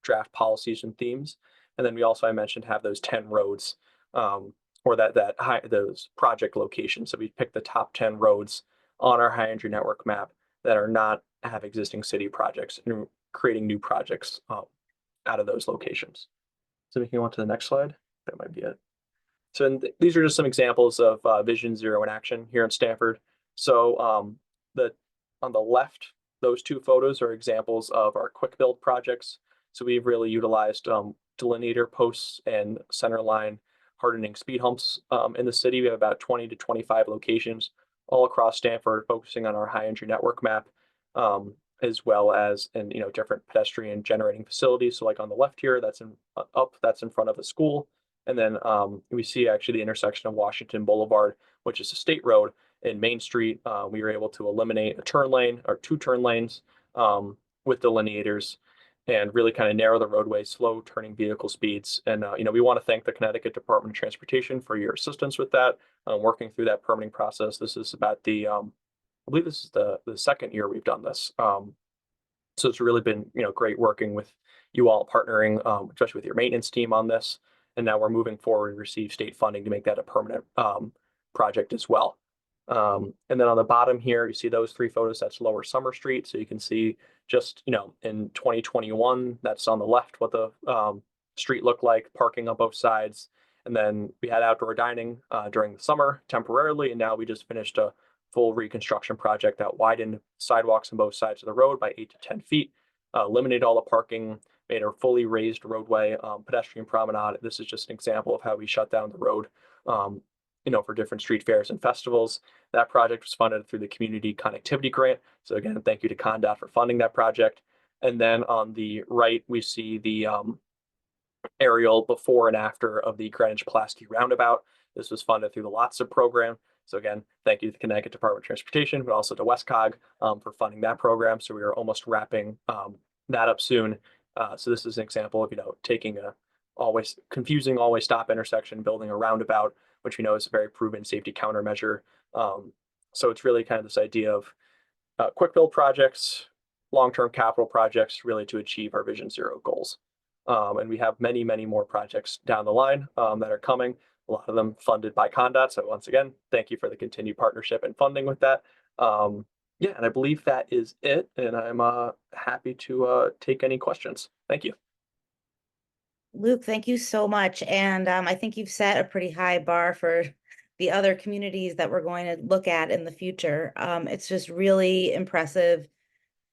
draft policies and themes. And then we also, I mentioned, have those 10 roads or those project locations. So we pick the top 10 roads on our high energy network map that are not have existing city projects and creating new projects out of those locations. So we can go on to the next slide. That might be it. So these are just some examples of Vision Zero in action here in Stamford. So on the left, those two photos are examples of our quick build projects. So we've really utilized delineator posts and center line hardening speed humps in the city. We have about 20 to 25 locations all across Stamford, focusing on our high energy network map, as well as in different pedestrian generating facilities. So like on the left here, that's in front of a school. And then we see actually the intersection of Washington Boulevard, which is a state road, and Main Street. We were able to eliminate a turn lane or 2 turn lanes with delineators and really kind of narrow the roadway, slow turning vehicle speeds. And, we want to thank the Connecticut Department of Transportation for your assistance with that, working through that permitting process. This is about I believe this is the second year we've done this. So it's really been, great working with you all, partnering, especially with your maintenance team on this. And now we're moving forward and receive state funding to make that a permanent project as well. And then on the bottom here, you see those 3 photos. That's Lower Summer Street. So you can see just, in 2021, that's on the left, what the street looked like, parking on both sides. And then we had outdoor dining during the summer temporarily. And now we just finished a full reconstruction project that widened sidewalks on both sides of the road by 8 to 10 feet, eliminated all the parking, made a fully raised roadway, pedestrian promenade. This is just an example of how we shut down the road, for different street fairs and festivals. That project was funded through the Community Connectivity Grant. So again, thank you to ConnDOT for funding that project. And then on the right, we see the aerial before and after of the Greenwich Pulaski Roundabout. This was funded through the LOTSA program. So again, thank you to the Connecticut Department of Transportation, but also to WestCog for funding that program. So we are almost wrapping that up soon. So this is an example of, taking a always confusing always stop intersection, building a roundabout, which we know is a very proven safety countermeasure. So it's really kind of this idea of quick build projects, long-term capital projects, really to achieve our Vision Zero goals. And we have many, many more projects down the line that are coming, a lot of them funded by ConnDOT. So once again, thank you for the continued partnership and funding with that. Yeah, and I believe that is it. And I'm happy to take any questions. Thank you. Luke, thank you so much. And I think you've set a pretty high bar for the other communities that we're going to look at in the future. It's just really impressive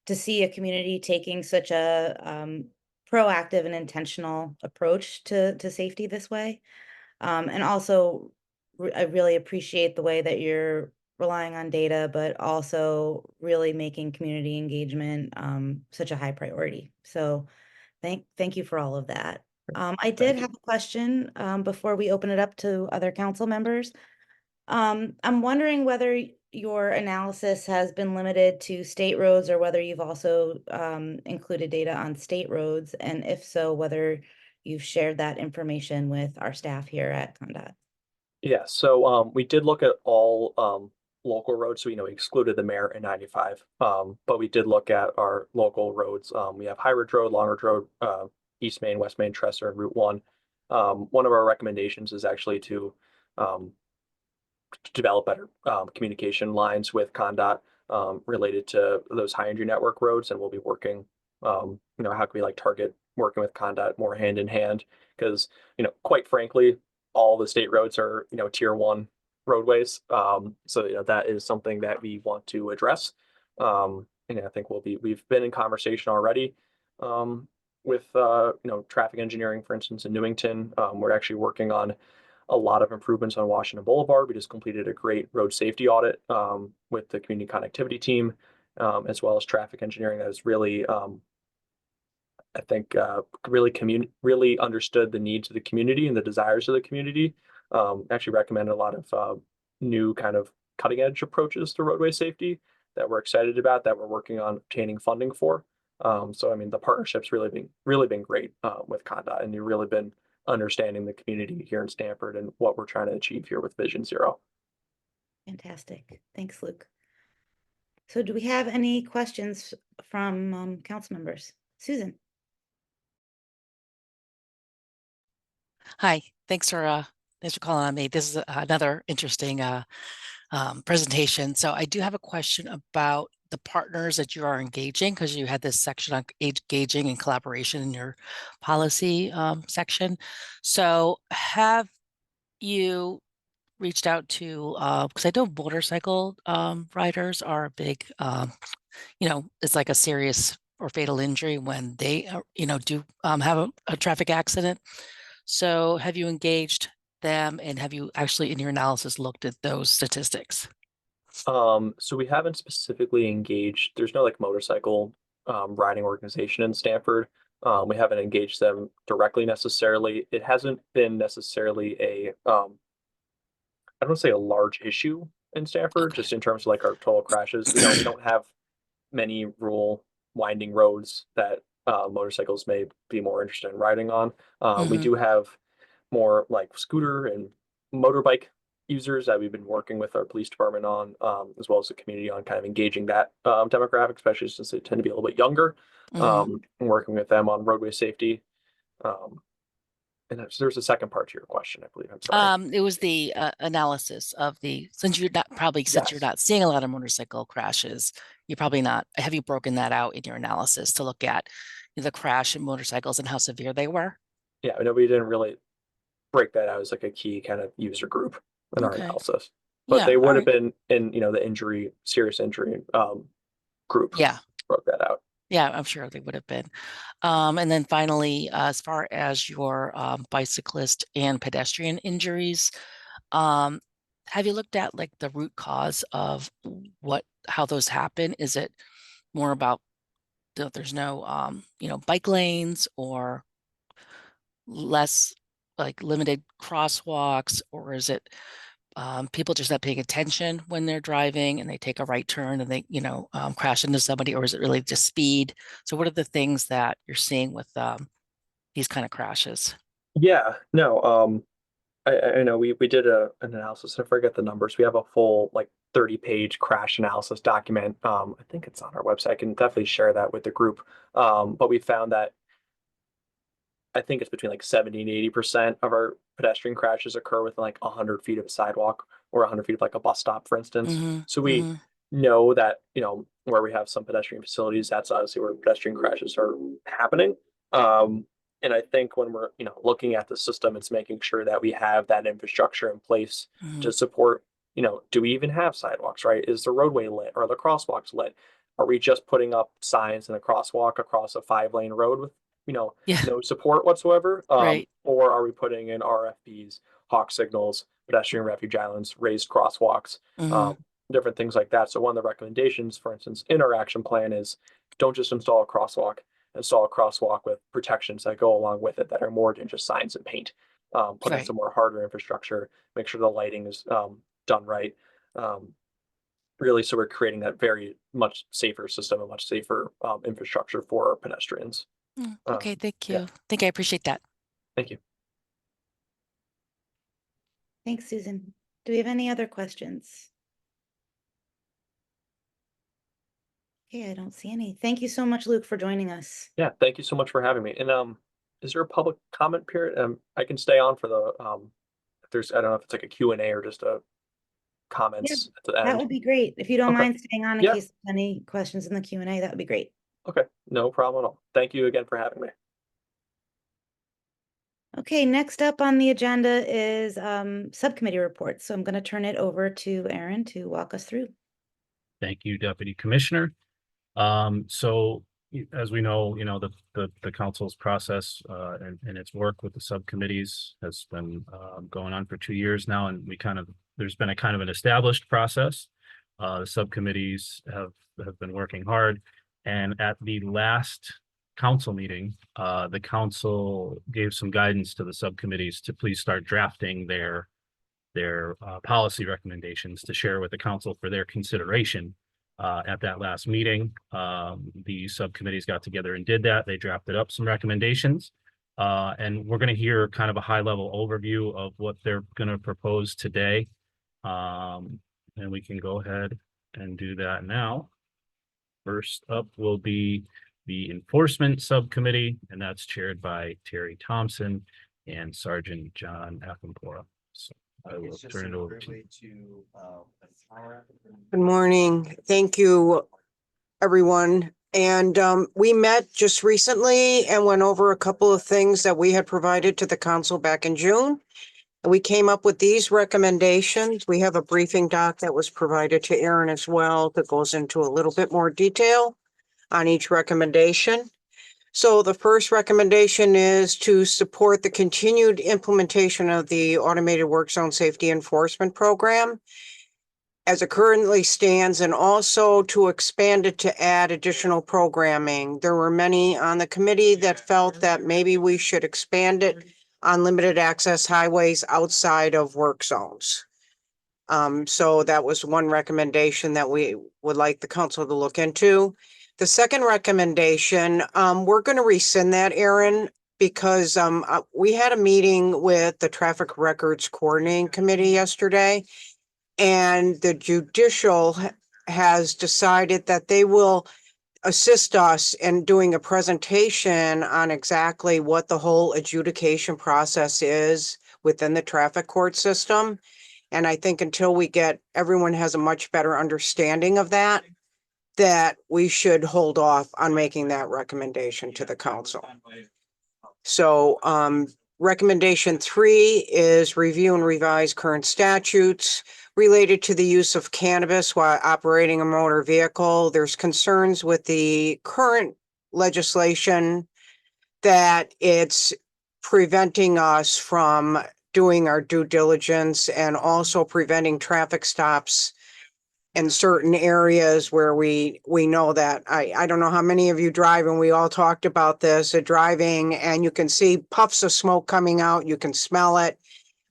to see a community taking such a proactive and intentional approach to safety this way. And also, I really appreciate the way that you're relying on data, but also really making community engagement such a high priority. So thank you for all of that. I did have a question before we open it up to other council members. I'm wondering whether your analysis has been limited to state roads or whether you've also included data on state roads, and if so, whether you've shared that information with our staff here at ConnDOT. Yeah, so we did look at all local roads. So, we excluded the mayor and 95, but we did look at our local roads. We have High Ridge Road, Long Ridge Road, East Main, West Main, Tresser, and Route 1. One of our recommendations is actually to develop better communication lines with ConnDOT related to those high energy network roads, and we'll be working, how can we target working with ConnDOT more hand in hand, because quite frankly, all the state roads are tier 1 roadways. So that is something that we want to address. And I think we've been in conversation already with traffic engineering, for instance, in Newington. We're actually working on a lot of improvements on Washington Boulevard. We just completed a great road safety audit with the community connectivity team, as well as traffic engineering that is really, I think, really understood the needs of the community and the desires of the community. actually recommended a lot of new kind of cutting edge approaches to roadway safety that we're excited about, that we're working on obtaining funding for. So I mean, the partnership's really been great with CONDOT, and you've really been understanding the community here in Stamford and what we're trying to achieve here with Vision Zero. Fantastic. Thanks, Luke. So do we have any questions from council members? Susan? Hi, thanks for calling on me. This is another interesting presentation. So I do have a question about the partners that you are engaging, because you had this section on engaging and collaboration in your policy section. So have you reached out to, because I know motorcycle riders are a big, it's like a serious or fatal injury when they, do have a traffic accident. So have you engaged them, and have you actually in your analysis looked at those statistics? So we haven't specifically engaged, there's no like motorcycle riding organization in Stamford. We haven't engaged them directly necessarily. It hasn't been necessarily I don't say a large issue in Stamford, Okay. just in terms of like our total crashes. We don't have many rural winding roads that motorcycles may be more interested in riding on. We Mhm. do have more like scooter and motorbike users that we've been working with our police department on, as well as the community on kind of engaging that demographic, especially since they tend to be a little bit younger, Mhm. and working with them on roadway safety. And there's a second part to your question, I believe. I'm sorry. It was the analysis of since you're Yes. not seeing a lot of motorcycle crashes, you're probably not, have you broken that out in your analysis to look at the crash in motorcycles and how severe they were? Yeah, I know we didn't really break that out as like a key kind of user group in our Okay. analysis, but Yeah, they would all have right. been in, the serious injury group. Yeah. Broke that out. Yeah, I'm sure they would have been. And then finally, as far as your bicyclist and pedestrian injuries, have you looked at like the root cause of how those happen? Is it more about there's no, bike lanes, or less like limited crosswalks, or is it people just not paying attention when they're driving and they take a right turn and they, crash into somebody, or is it really just speed? So what are the things that you're seeing with these kind of crashes? Yeah, no, I know we did an analysis. I forget the numbers. We have a full like 30-page crash analysis document. I think it's on our website. I can definitely share that with the group. But we found that I think it's between like 70 and 80% of our pedestrian crashes occur within like 100 feet of a sidewalk or 100 feet of like a bus stop, for instance. Mm-hmm, So we know that, where we have some pedestrian facilities, that's obviously where pedestrian crashes are happening. And I think when we're, looking at the system, it's making sure that we have that infrastructure in place mm-hmm, to support, do we even have sidewalks, right? Is the roadway lit? Or the crosswalks lit? Are we just putting up signs in a crosswalk across a 5-lane road with, yeah, no support whatsoever? right. Or are we putting in RFBs, hawk signals, pedestrian refuge islands, raised crosswalks, Mm-hmm, different things like that? So one of the recommendations, for instance, in our action plan is don't just install a crosswalk with protections that go along with it that are more than just signs and paint. Put in right. some more hardware infrastructure, make sure the lighting is done right. Really, so we're creating that very much safer system, a much safer infrastructure for our pedestrians. Okay, thank Yeah. you. I appreciate that. Thank you. Thanks, Susan. Do we have any other questions? Okay, I don't see any. Thank you so much, Luke, for joining us. Yeah, thank you so much for having me. And is there a public comment period? I can stay on for the if there's, I don't know if it's like a Q&A or just a comments at the That end. would be great. If you don't Okay. mind staying on in Yeah. case there's any questions in the Q&A, that would be great. Okay, no problem at all. Thank you again for having me. Okay, next up on the agenda is subcommittee reports. So I'm going to turn it over to Aaron to walk us through. Thank you, Deputy Commissioner. So as we know, the council's process and its work with the subcommittees has been going on for 2 years now, and there's been a kind of an established process. The subcommittees have been working hard, and at the last council meeting, the council gave some guidance to the subcommittees to please start drafting their their policy recommendations to share with the council for their consideration. At that last meeting, the subcommittees got together and did that. They drafted up some recommendations. And we're going to hear kind of a high level overview of what they're going to propose today. And we can go ahead and do that now. First up will be the Enforcement Subcommittee, and that's chaired by Terry Thompson and Sergeant John Akampora. So I will turn it over to you. Good morning. Thank you, everyone. And we met just recently and went over a couple of things that we had provided to the council back in June. And we came up with these recommendations. We have a briefing doc that was provided to Aaron as well that goes into a little bit more detail on each recommendation. So the first recommendation is to support the continued implementation of the Automated Work Zone Safety Enforcement Program as it currently stands, and also to expand it to add additional programming. There were many on the committee that felt that maybe we should expand it on limited access highways outside of work zones. So that was one recommendation that we would like the council to look into. The second recommendation, we're going to rescind that, Aaron, because we had a meeting with the Traffic Records Coordinating Committee yesterday, and the judicial has decided that they will assist us in doing a presentation on exactly what the whole adjudication process is within the traffic court system. And I think until everyone has a much better understanding of that we should hold off on making that recommendation to the council. So recommendation 3 is review and revise current statutes related to the use of cannabis while operating a motor vehicle. There's concerns with the current legislation that it's preventing us from doing our due diligence and also preventing traffic stops in certain areas where we know that. I don't know how many of you drive, and we all talked about this, driving, and you can see puffs of smoke coming out, you can smell it,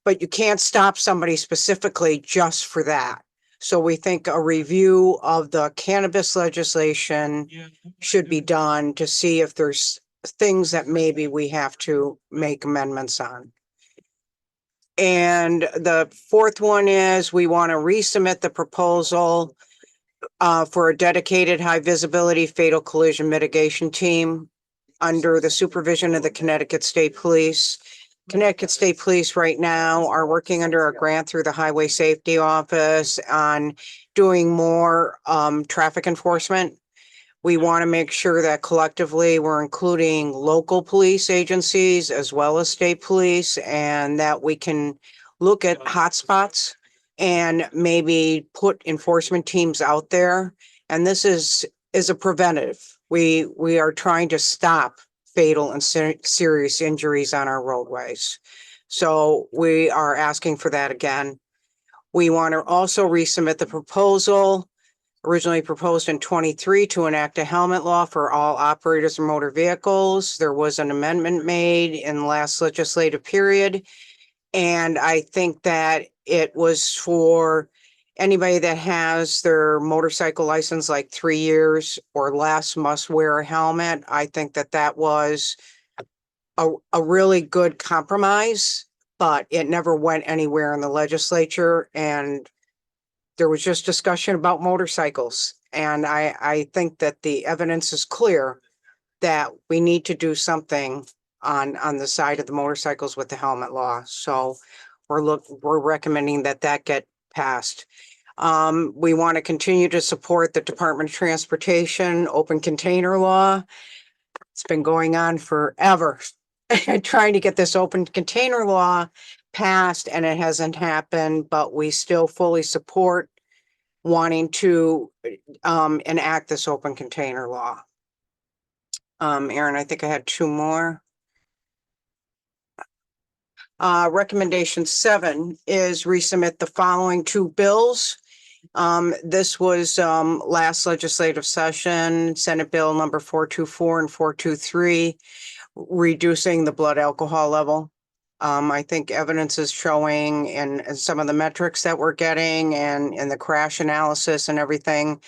but you can't stop somebody specifically just for that. So we think a review of the cannabis legislation should be done to see if there's things that maybe we have to make amendments on. And the fourth one is we want to resubmit the proposal for a dedicated high visibility fatal collision mitigation team under the supervision of the Connecticut State Police. Connecticut State Police right now are working under a grant through the Highway Safety Office on doing more traffic enforcement. We want to make sure that collectively we're including local police agencies as well as state police, and that we can look at hotspots and maybe put enforcement teams out there. And this is a preventative. We are trying to stop fatal and serious injuries on our roadways. So we are asking for that again. We want to also resubmit the proposal originally proposed in 23 to enact a helmet law for all operators of motor vehicles. There was an amendment made in the last legislative period. And I think that it was for anybody that has their motorcycle license like 3 years or less must wear a helmet. I think that was a really good compromise, but it never went anywhere in the legislature. And there was just discussion about motorcycles. And I think that the evidence is clear that we need to do something on the side of the motorcycles with the helmet law. So we're recommending that get passed. We want to continue to support the Department of Transportation open container law. It's been going on forever, trying to get this open container law passed, and it hasn't happened, but we still fully support wanting to enact this open container law. Aaron, I think I had 2 more. Recommendation 7 is resubmit the following 2 bills. This was last legislative session, Senate Bill number 424 and 423, reducing the blood alcohol level. I think evidence is showing and some of the metrics that we're getting and the crash analysis and everything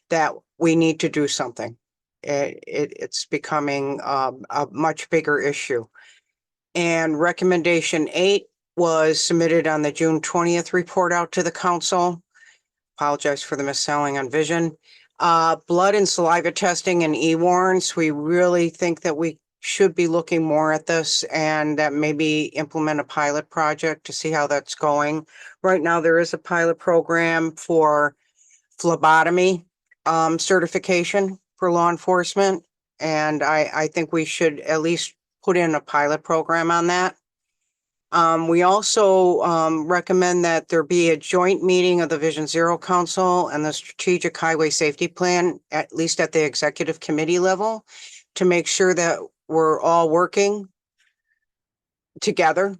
that we need to do something. It's becoming a much bigger issue. And recommendation 8 was submitted on the June 20th report out to the council. Apologize for the misspelling on vision. Blood and saliva testing and e-warrants. We really think that we should be looking more at this and that maybe implement a pilot project to see how that's going. Right now, there is a pilot program for phlebotomy certification for law enforcement. And I think we should at least put in a pilot program on that. We also recommend that there be a joint meeting of the Vision Zero Council and the Strategic Highway Safety Plan, at least at the executive committee level, to make sure that we're all working together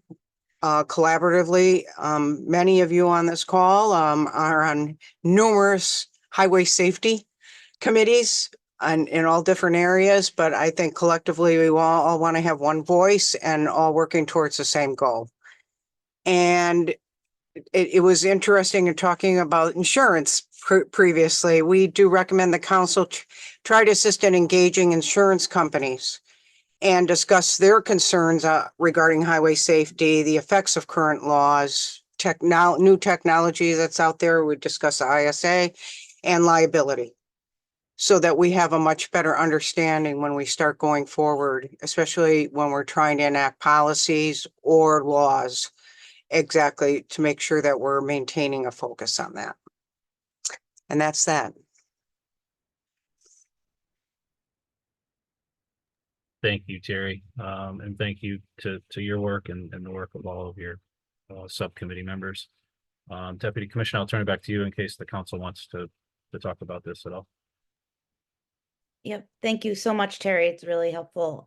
collaboratively. Many of you on this call are on numerous highway safety committees and in all different areas, but I think collectively we all want to have one voice and all working towards the same goal. And it was interesting in talking about insurance previously. We do recommend the council try to assist in engaging insurance companies and discuss their concerns regarding highway safety, the effects of current laws, new technology that's out there. We discuss the ISA and liability so that we have a much better understanding when we start going forward, especially when we're trying to enact policies or laws, exactly to make sure that we're maintaining a focus on that. And that's that. Thank you, Terry. And thank you to your work and the work of all of your subcommittee members. Deputy Commissioner, I'll turn it back to you in case the council wants to talk about this at all. Yep. Thank you so much, Terry. It's really helpful.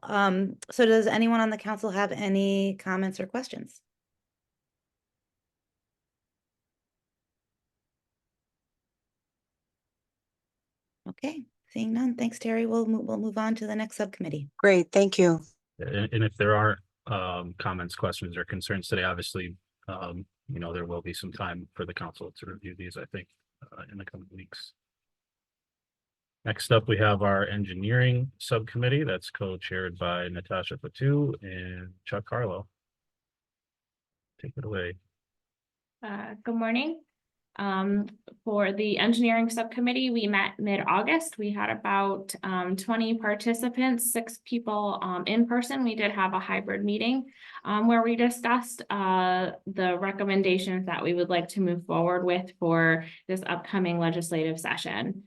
So does anyone on the council have any comments or questions? Okay, seeing none. Thanks, Terry. We'll move on to the next subcommittee. Great, thank you. And if there are comments, questions, or concerns today, obviously, there will be some time for the council to review these, I think, in the coming weeks. Next up, we have our engineering subcommittee that's co-chaired by Natasha Fatu and Chuck Harlow. Take it away. Good morning. For the engineering subcommittee, we met mid-August. We had about 20 participants, 6 people in person. We did have a hybrid meeting where we discussed the recommendations that we would like to move forward with for this upcoming legislative session.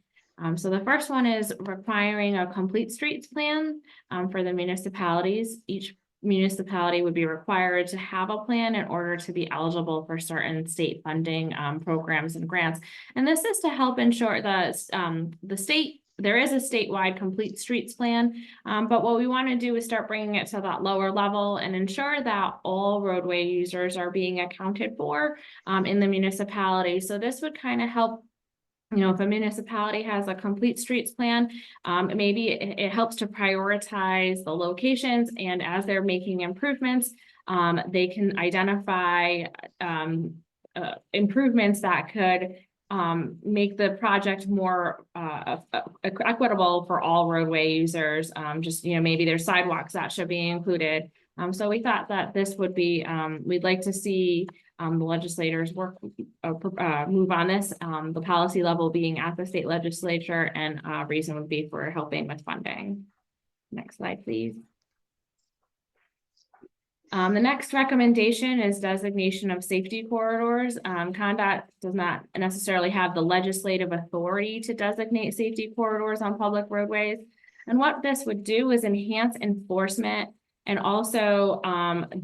So the first one is requiring a complete streets plan for the municipalities. Each municipality would be required to have a plan in order to be eligible for certain state funding programs and grants. And this is to help ensure that there is a statewide complete streets plan, but what we want to do is start bringing it to that lower level and ensure that all roadway users are being accounted for in the municipality. So this would kind of help. If a municipality has a complete streets plan, maybe it helps to prioritize the locations, and as they're making improvements, they can identify improvements that could make the project more equitable for all roadway users. Maybe there's sidewalks that should be included. So we thought that this would be, we'd like to see the legislators move on this, the policy level being at the state legislature, and reason would be for helping with funding. Next slide, please. The next recommendation is designation of safety corridors. CONDOT does not necessarily have the legislative authority to designate safety corridors on public roadways. And what this would do is enhance enforcement and also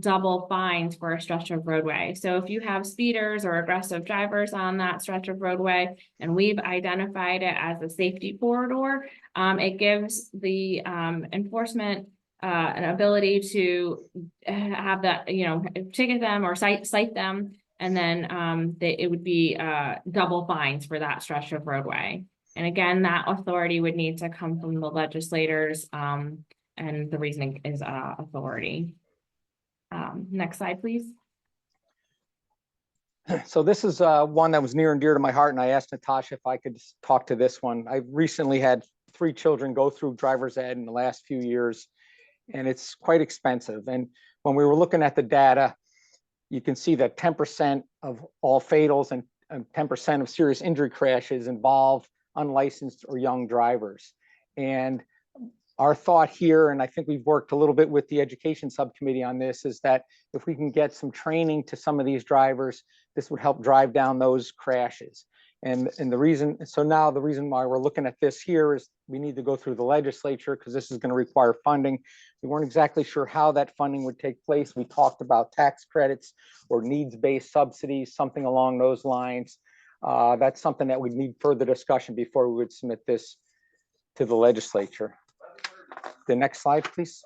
double fines for a stretch of roadway. So if you have speeders or aggressive drivers on that stretch of roadway, and we've identified it as a safety corridor, it gives the enforcement an ability to have that, ticket them or cite them, and then it would be double fines for that stretch of roadway. And again, that authority would need to come from the legislators, and the reasoning is authority. Next slide, please. So this is one that was near and dear to my heart, and I asked Natasha if I could just talk to this one. I recently had 3 children go through driver's ed in the last few years, and it's quite expensive. And when we were looking at the data, you can see that 10% of all fatals and 10% of serious injury crashes involve unlicensed or young drivers. And our thought here, and I think we've worked a little bit with the education subcommittee on this, is that if we can get some training to some of these drivers, this would help drive down those crashes. And the reason, so now the reason why we're looking at this here is we need to go through the legislature because this is going to require funding. We weren't exactly sure how that funding would take place. We talked about tax credits or needs-based subsidies, something along those lines. That's something that we'd need further discussion before we would submit this to the legislature. The next slide, please.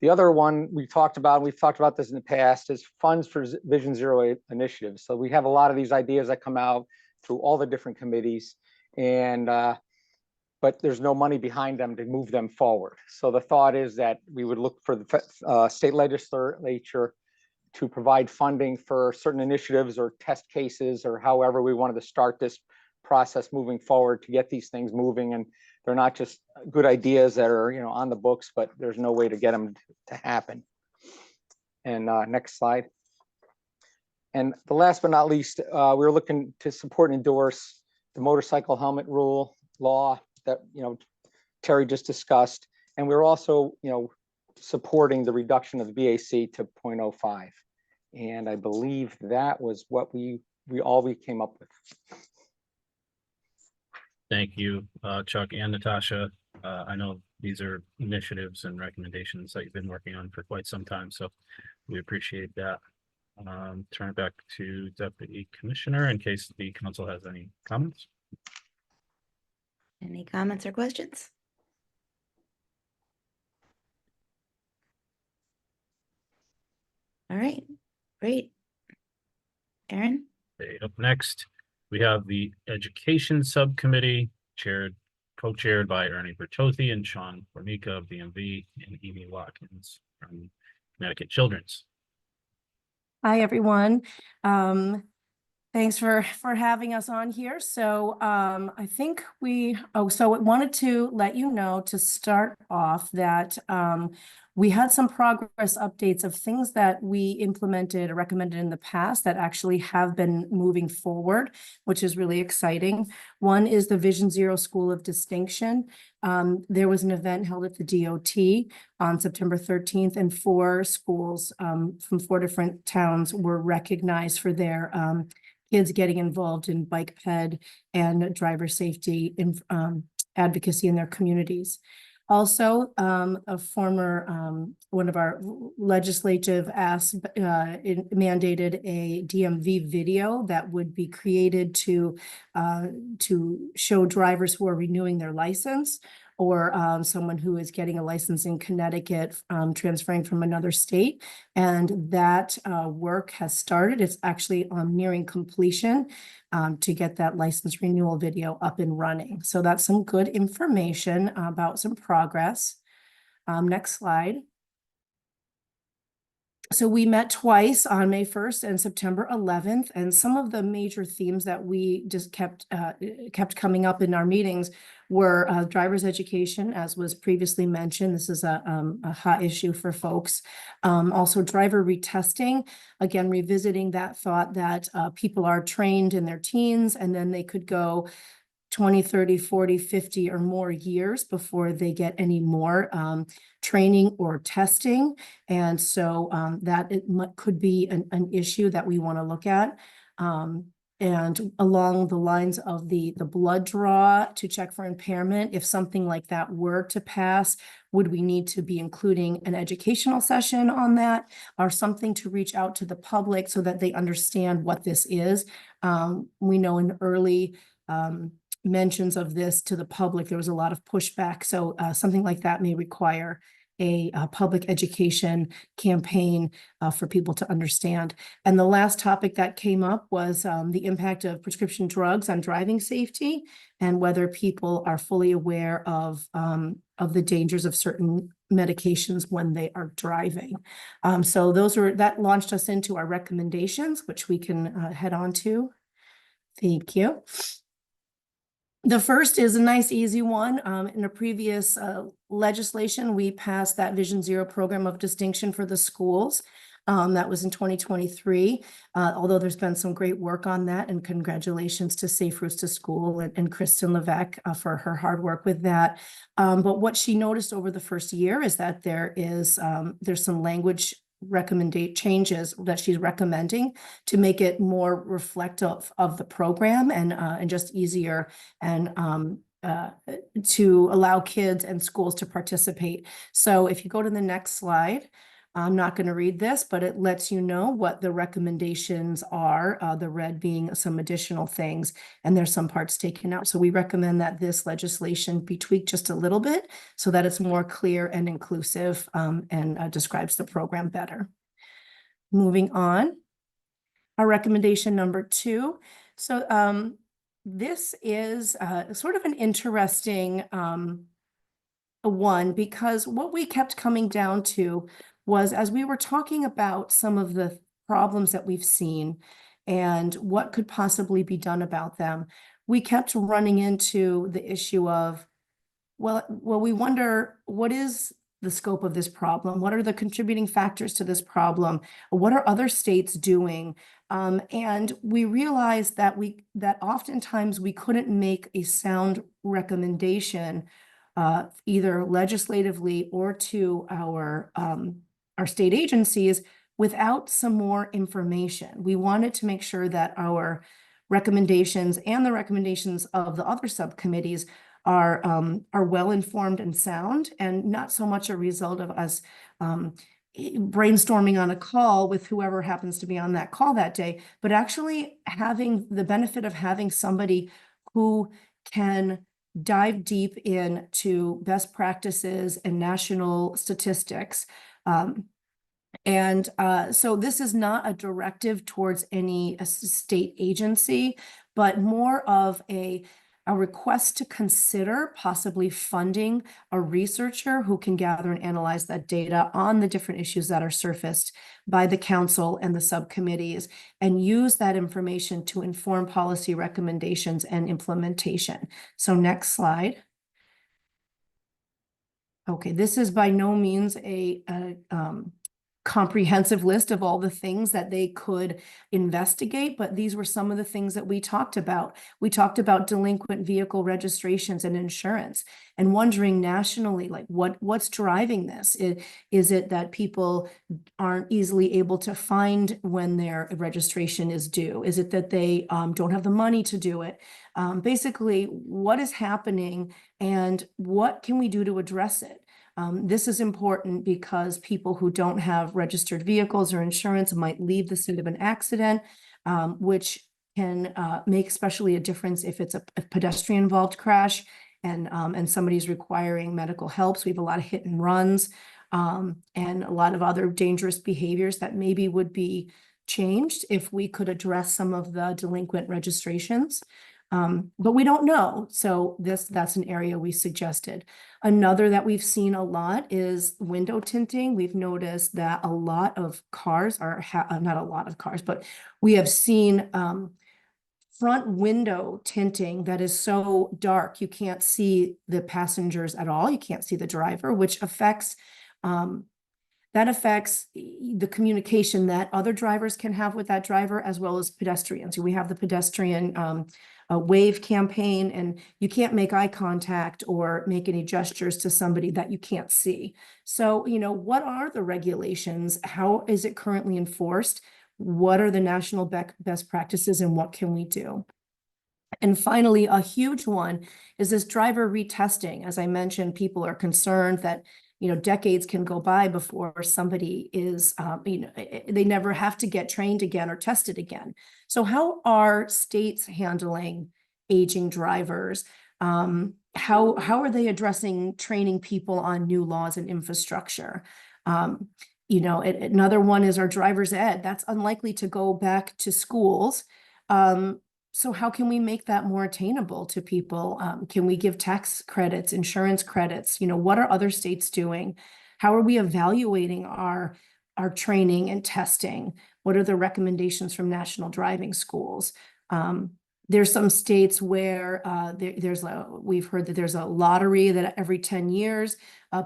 The other one we've talked about this in the past, is funds for Vision Zero initiatives. So we have a lot of these ideas that come out through all the different committees, and but there's no money behind them to move them forward. So the thought is that we would look for the state legislature to provide funding for certain initiatives or test cases, or however we wanted to start this process moving forward to get these things moving. And they're not just good ideas that are, you know, on the books, but there's no way to get them to happen. And next slide. And the last but not least, we're looking to support and endorse the motorcycle helmet rule law that, you know, Terry just discussed. And we're also, you know, supporting the reduction of the BAC to 0.05. And I believe that was what we came up with. Thank you, Chuck and Natasha. I know these are initiatives and recommendations that you've been working on for quite some time, so we appreciate that. Turn it back to Deputy Commissioner in case the council has any comments. Any comments or questions? All right, great. Aaron? Okay, up next, we have the Education Subcommittee, co-chaired by Ernie Bertozzi and Sean Formica of DMV, and Evie Watkins from Connecticut Children's. Hi, everyone. Thanks for having us on here. So I think so I wanted to let you know to start off that we had some progress updates of things that we implemented or recommended in the past that actually have been moving forward, which is really exciting. One is the Vision Zero School of Distinction. There was an event held at the DOT on September 13th, and 4 schools from 4 different towns were recognized for their kids getting involved in bike ped and driver safety advocacy in their communities. Also, a former, one of our legislative mandated a DMV video that would be created to show drivers who are renewing their license, or someone who is getting a license in Connecticut, transferring from another state. And that work has started. It's actually nearing completion to get that license renewal video up and running. So that's some good information about some progress. Next slide. So we met twice on May 1st and September 11th, and some of the major themes that we just kept coming up in our meetings were driver's education, as was previously mentioned. This is a hot issue for folks. Also driver retesting, again, revisiting that thought that people are trained in their teens and then they could go 20, 30, 40, 50 or more years before they get any more training or testing. And so that could be an issue that we want to look at. And along the lines of the blood draw to check for impairment, if something like that were to pass, would we need to be including an educational session on that, or something to reach out to the public so that they understand what this is? We know in early mentions of this to the public, there was a lot of pushback. So something like that may require a public education campaign for people to understand. And the last topic that came up was the impact of prescription drugs on driving safety, and whether people are fully aware of the dangers of certain medications when they are driving. So that launched us into our recommendations, which we can head on to. Thank you. The first is a nice, easy one. In a previous legislation, we passed that Vision Zero program of distinction for the schools. That was in 2023, although there's been some great work on that, and congratulations to Safe Routes to School and Kristen Levesque for her hard work with that. But what she noticed over the first year is that there's some language changes that she's recommending to make it more reflective of the program and just easier and to allow kids and schools to participate. So if you go to the next slide, I'm not going to read this, but it lets you know what the recommendations are, the red being some additional things, and there's some parts taken out. So we recommend that this legislation be tweaked just a little bit so that it's more clear and inclusive and describes the program better. Moving on, our recommendation number 2. So this is sort of an interesting one, because what we kept coming down to was, as we were talking about some of the problems that we've seen and what could possibly be done about them, we kept running into the issue of, well, we wonder, what is the scope of this problem? What are the contributing factors to this problem? What are other states doing? And we realized that oftentimes we couldn't make a sound recommendation either legislatively or to our state agencies without some more information. We wanted to make sure that our recommendations and the recommendations of the other subcommittees are well-informed and sound, and not so much a result of us brainstorming on a call with whoever happens to be on that call that day, but actually having the benefit of having somebody who can dive deep into best practices and national statistics. So this is not a directive towards any state agency, but more of a request to consider possibly funding a researcher who can gather and analyze that data on the different issues that are surfaced by the council and the subcommittees, and use that information to inform policy recommendations and implementation. So next slide. Okay, this is by no means a comprehensive list of all the things that they could investigate, but these were some of the things that we talked about. We talked about delinquent vehicle registrations and insurance, and wondering nationally, like what's driving this? Is it that people aren't easily able to find when their registration is due? Is it that they don't have the money to do it? Basically, what is happening and what can we do to address it? This is important because people who don't have registered vehicles or insurance might leave the scene of an accident, which can make especially a difference if it's a pedestrian-involved crash and somebody's requiring medical help. So we have a lot of hit and runs and a lot of other dangerous behaviors that maybe would be changed if we could address some of the delinquent registrations. But we don't know. So that's an area we suggested. Another that we've seen a lot is window tinting. We've noticed that a lot of cars are, not a lot of cars, but we have seen front window tinting that is so dark, you can't see the passengers at all. You can't see the driver, which affects the communication that other drivers can have with that driver, as well as pedestrians. We have the pedestrian wave campaign, and you can't make eye contact or make any gestures to somebody that you can't see. So, what are the regulations? How is it currently enforced? What are the national best practices, and what can we do? And finally, a huge one is this driver retesting. As I mentioned, people are concerned that decades can go by before somebody is, they never have to get trained again or tested again. So how are states handling aging drivers? How are they addressing training people on new laws and infrastructure? Another one is our driver's ed. That's unlikely to go back to schools. So how can we make that more attainable to people? Can we give tax credits, insurance credits? What are other states doing? How are we evaluating our training and testing? What are the recommendations from national driving schools? There's some states where we've heard that there's a lottery that every 10 years,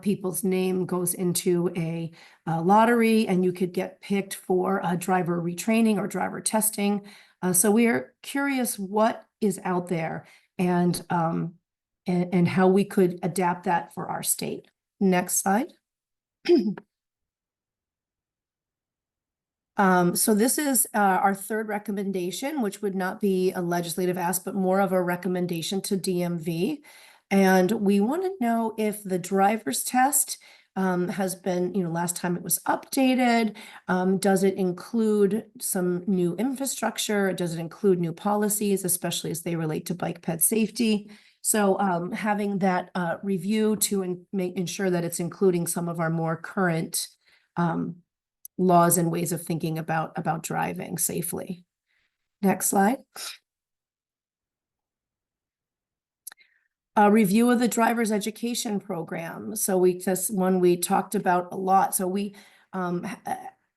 people's name goes into a lottery, and you could get picked for driver retraining or driver testing. So we are curious what is out there and how we could adapt that for our state. Next slide. So this is our third recommendation, which would not be a legislative ask, but more of a recommendation to DMV. And we want to know if the driver's test has been, last time it was updated. Does it include some new infrastructure? Does it include new policies, especially as they relate to bike ped safety? So having that review to ensure that it's including some of our more current laws and ways of thinking about driving safely. Next slide. A review of the driver's education program. So that's one we talked about a lot. So we,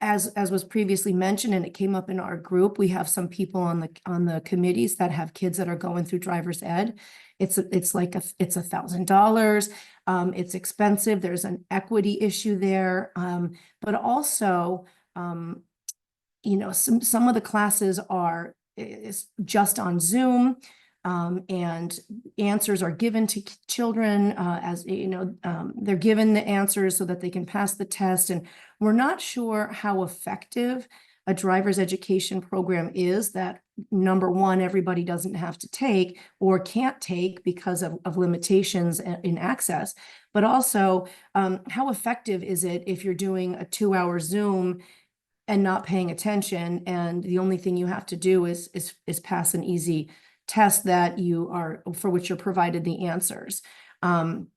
as was previously mentioned, and it came up in our group, we have some people on the committees that have kids that are going through driver's ed. It's $1,000. It's expensive. There's an equity issue there. But also, some of the classes is just on Zoom. And answers are given to children they're given the answers so that they can pass the test. And we're not sure how effective a driver's education program is that, number one, everybody doesn't have to take or can't take because of limitations in access, but also how effective is it if you're doing a 2-hour Zoom and not paying attention, and the only thing you have to do is pass an easy test for which you're provided the answers.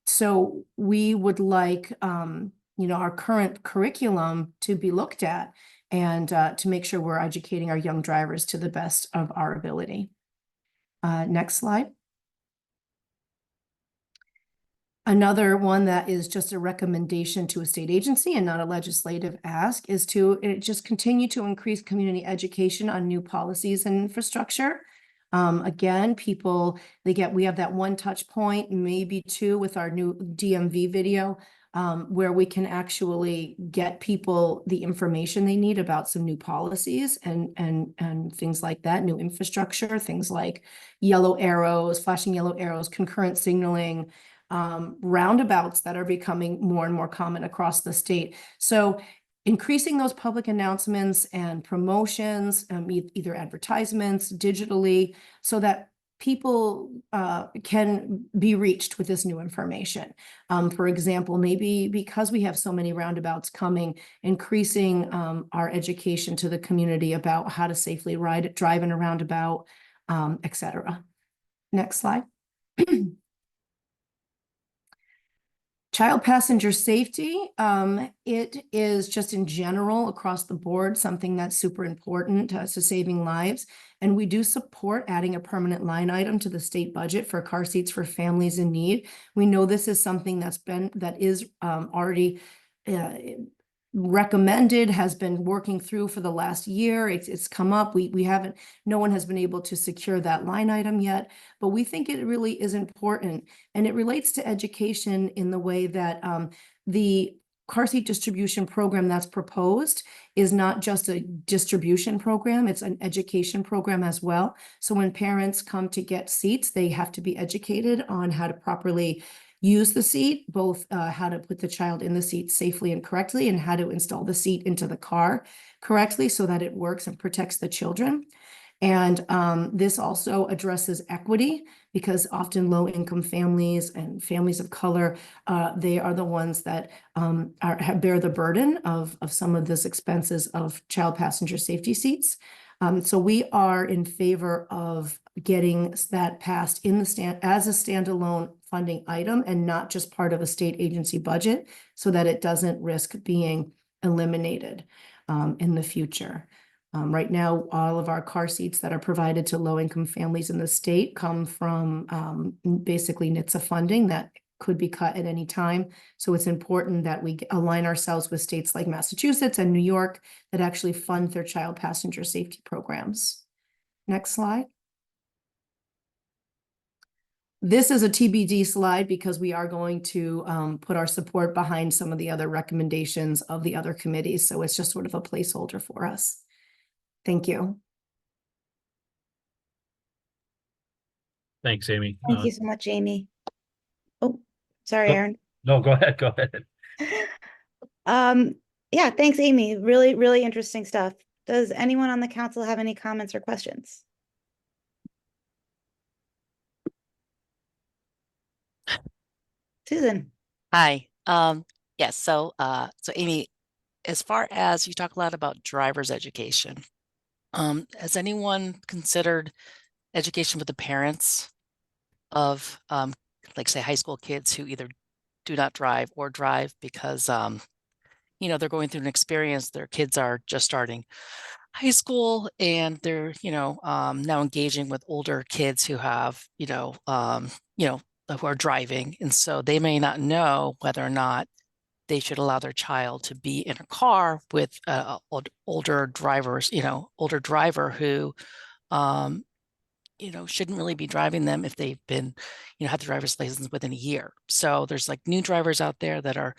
So we would like our current curriculum to be looked at and to make sure we're educating our young drivers to the best of our ability. Next slide. Another one that is just a recommendation to a state agency and not a legislative ask is to just continue to increase community education on new policies and infrastructure. Again, we have that one touch point, maybe two with our new DMV video, where we can actually get people the information they need about some new policies and things like that, new infrastructure, things like yellow arrows, flashing yellow arrows, concurrent signaling, roundabouts that are becoming more and more common across the state. So increasing those public announcements and promotions, either advertisements, digitally, so that people can be reached with this new information. For example, maybe because we have so many roundabouts coming, increasing our education to the community about how to safely drive in a roundabout, et cetera. Next slide. Child passenger safety, it is just in general across the board, something that's super important to saving lives. And we do support adding a permanent line item to the state budget for car seats for families in need. We know this is something that is already recommended, has been working through for the last year. It's come up. No one has been able to secure that line item yet, but we think it really is important. And it relates to education in the way that the car seat distribution program that's proposed is not just a distribution program, it's an education program as well. So when parents come to get seats, they have to be educated on how to properly use the seat, both how to put the child in the seat safely and correctly, and how to install the seat into the car correctly so that it works and protects the children. And this also addresses equity, because often low-income families and families of color, they are the ones that bear the burden of some of this expenses of child passenger safety seats. So we are in favor of getting that passed as a standalone funding item and not just part of a state agency budget, so that it doesn't risk being eliminated in the future. Right now, all of our car seats that are provided to low-income families in the state come from basically NHTSA funding that could be cut at any time. So it's important that we align ourselves with states like Massachusetts and New York that actually fund their child passenger safety programs. Next slide. This is a TBD slide because we are going to put our support behind some of the other recommendations of the other committees. So it's just sort of a placeholder for us. Thank you. Thanks, Amy. Thank you so much, Amy. Oh, sorry, Go- Aaron. No, go ahead, go ahead. Yeah, thanks, Amy. Really, really interesting stuff. Does anyone on the council have any comments or questions? Susan? Hi. Yes, so Amy, as far as you talk a lot about driver's education, has anyone considered education with the parents of like say high school kids who either do not drive or drive because you know, they're going through an experience, their kids are just starting high school and they're, you know, now engaging with older kids who have, who are driving. And so they may not know whether or not they should allow their child to be in a car with older drivers, older driver who, shouldn't really be driving them if they've been, had the driver's license within a year. So there's like new drivers out there that are,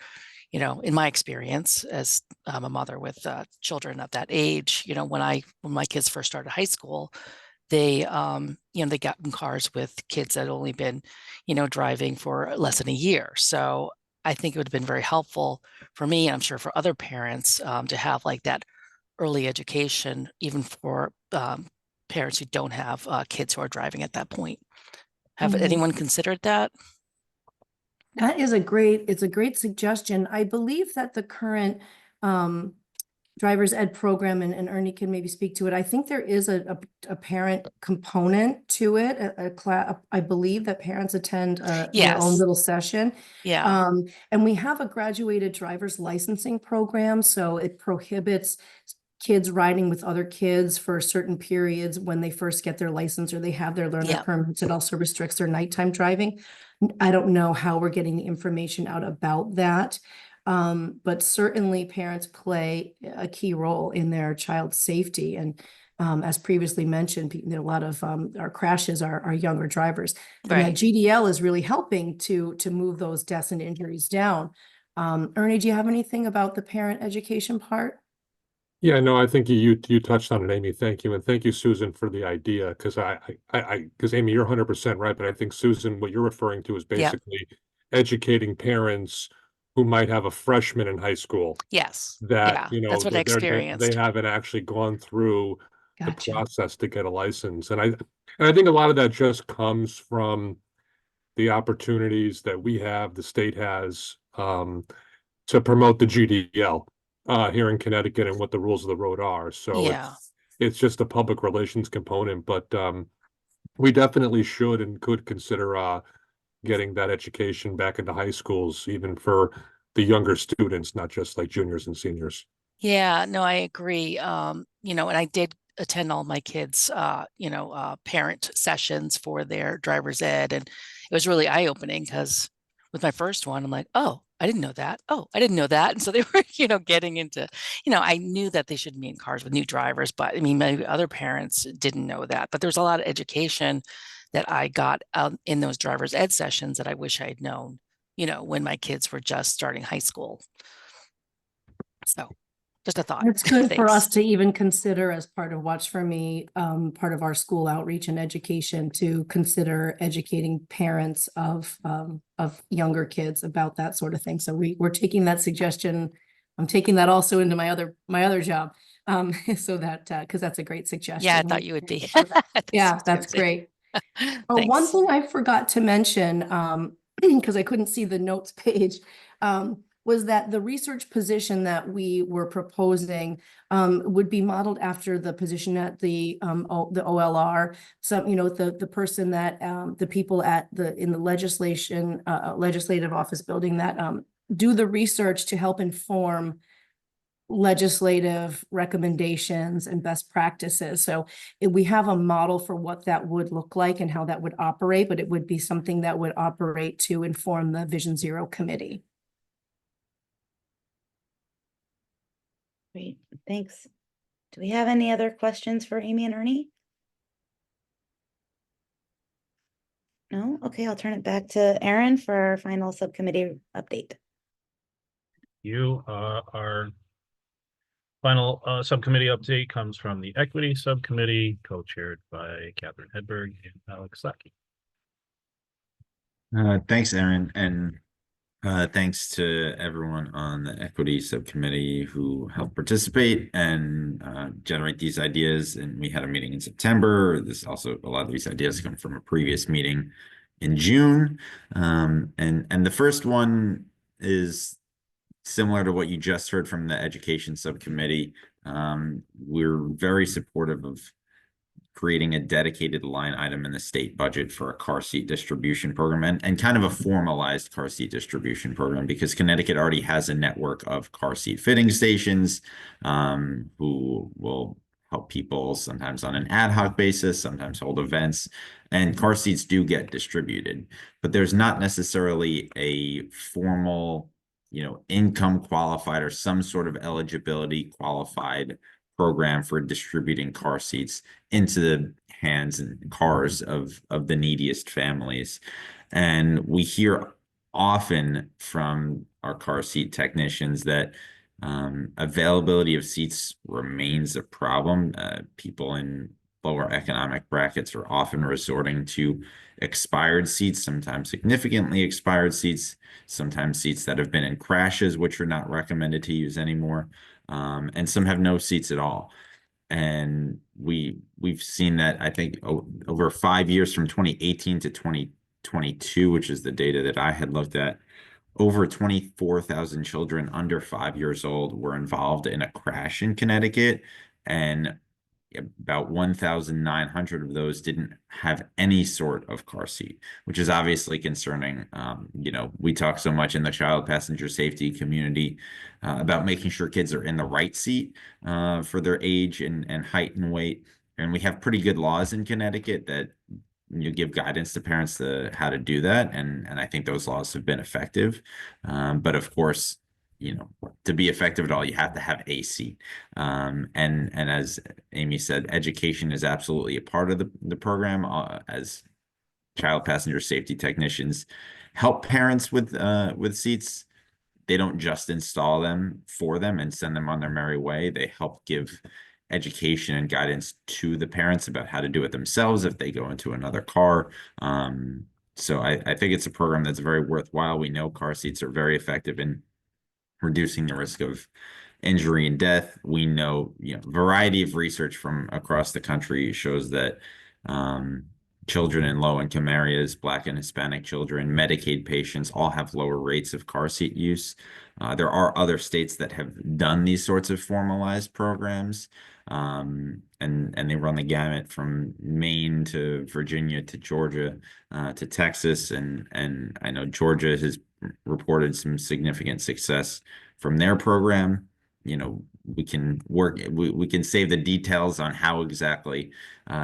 in my experience as a mother with children of that age, when my kids first started high school, they, they got in cars with kids that had only been, driving for less than a year. So I think it would have been very helpful for me, and I'm sure for other parents, to have like that early education, even for parents who don't have kids who are driving at that point. Have anyone considered that? That is it's a great suggestion. I believe that the current driver's ed program, and Ernie can maybe speak to it. I think there is a parent component to it, a class. I believe that parents attend their own Yes. little session. Yeah. And we have a graduated driver's licensing program, so it prohibits kids riding with other kids for certain periods when they first get their license or they have their learner Yeah. permits. It also restricts their nighttime driving. I don't know how we're getting the information out about that. But certainly parents play a key role in their child's safety. And as previously mentioned, a lot of our crashes are younger drivers. And that Right. GDL is really helping to move those deaths and injuries down. Ernie, do you have anything about the parent education part? Yeah, no, I think you touched on it, Amy. Thank you. And thank you, Susan, for the idea. Because because Amy, you're 100% right. But I think, Susan, what you're referring to is Yeah. basically educating parents who might have a freshman in high school Yes. that, Yeah. That's what I they experienced. haven't actually gone through the Gotcha. process to get a license. And I think a lot of that just comes from the opportunities that we have, the state has, to promote the GDL here in Connecticut and what the rules of the road are. So Yeah. it's just a public relations component, but we definitely should and could consider getting that education back into high schools, even for the younger students, not just like juniors and seniors. Yeah, no, I agree. And I did attend all my kids' parent sessions for their driver's ed, and it was really eye-opening because with my first one, I'm like, oh, I didn't know that. Oh, I didn't know that. And so they were, getting into, I knew that they shouldn't be in cars with new drivers, but I mean, maybe other parents didn't know that. But there's a lot of education that I got in those driver's ed sessions that I wish I had known, when my kids were just starting high school. So just a thought. It's good for us Thanks. to even consider as part of Watch for Me, part of our school outreach and education, to consider educating parents of younger kids about that sort of thing. So we're taking that suggestion. I'm taking that also into my other job. So that, because that's a great suggestion. Yeah, I thought you would be. Yeah, that's great. One Thanks. thing I forgot to mention, because I couldn't see the notes page, was that the research position that we were proposing would be modeled after the position at the OLR. So, the person that the people in the legislative office building that do the research to help inform legislative recommendations and best practices. So we have a model for what that would look like and how that would operate, but it would be something that would operate to inform the Vision Zero committee. Great, thanks. Do we have any other questions for Amy and Ernie? No? Okay, I'll turn it back to Aaron for our final subcommittee update. Our final subcommittee update comes from the Equity Subcommittee, co-chaired by Catherine Hedberg and Alex Lackey. Thanks, Aaron, and thanks to everyone on the Equity Subcommittee who helped participate and generate these ideas. And we had a meeting in September. A lot of these ideas come from a previous meeting in June. And the first one is similar to what you just heard from the Education Subcommittee. We're very supportive of creating a dedicated line item in the state budget for a car seat distribution program and kind of a formalized car seat distribution program, because Connecticut already has a network of car seat fitting stations who will help people sometimes on an ad hoc basis, sometimes hold events, and car seats do get distributed, but there's not necessarily a formal, income qualified or some sort of eligibility qualified program for distributing car seats into the hands and cars of the neediest families. And we hear often from our car seat technicians that availability of seats remains a problem. People in lower economic brackets are often resorting to expired seats, sometimes significantly expired seats, sometimes seats that have been in crashes, which are not recommended to use anymore. And some have no seats at all. And we've seen that, I think, over 5 years from 2018 to 2022, which is the data that I had looked at, over 24,000 children under 5 years old were involved in a crash in Connecticut, and about 1,900 of those didn't have any sort of car seat, which is obviously concerning. We talk so much in the child passenger safety community about making sure kids are in the right seat for their age and height and weight. And we have pretty good laws in Connecticut that give guidance to parents to how to do that. And I think those laws have been effective. But of course, to be effective at all, you have to have a seat. And as Amy said, education is absolutely a part of the program. As child passenger safety technicians help parents with seats, they don't just install them for them and send them on their merry way. They help give education and guidance to the parents about how to do it themselves if they go into another car. So I think it's a program that's very worthwhile. We know car seats are very effective in reducing the risk of injury and death. We know, variety of research from across the country shows that children in low-income areas, Black and Hispanic children, Medicaid patients all have lower rates of car seat use. There are other states that have done these sorts of formalized programs, and they run the gamut from Maine to Virginia to Georgia to Texas, and I know Georgia has reported some significant success from their program. We can save the details on how exactly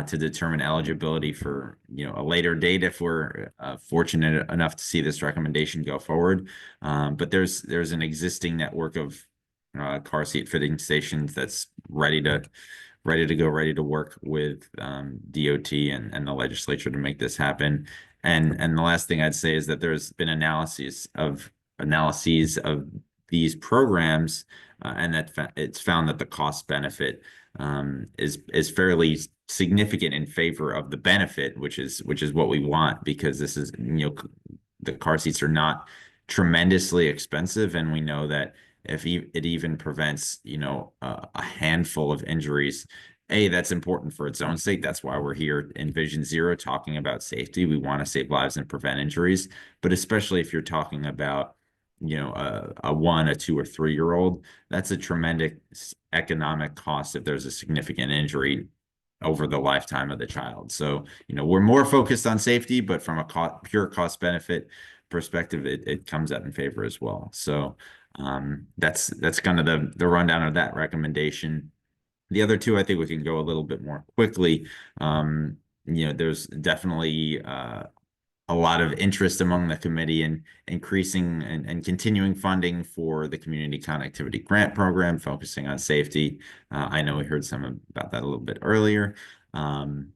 to determine eligibility for a later date if we're fortunate enough to see this recommendation go forward. But there's an existing network of car seat fitting stations that's ready to work with DOT and the legislature to make this happen. And the last thing I'd say is that there's been analyses of these programs, and that it's found that the cost benefit is fairly significant in favor of the benefit, which is what we want, because this is, the car seats are not tremendously expensive, and we know that if it even prevents a handful of injuries, that's important for its own sake. That's why we're here in Vision Zero talking about safety. We want to save lives and prevent injuries, but especially if you're talking about a 1, a 2, or 3-year-old, that's a tremendous economic cost if there's a significant injury over the lifetime of the child. So we're more focused on safety, but from a pure cost benefit perspective, it comes out in favor as well. So That's kind of the rundown of that recommendation. The other two, I think we can go a little bit more quickly. There's definitely a lot of interest among the committee in increasing and continuing funding for the Community Connectivity Grant Program, focusing on safety. I know we heard some about that a little bit earlier. And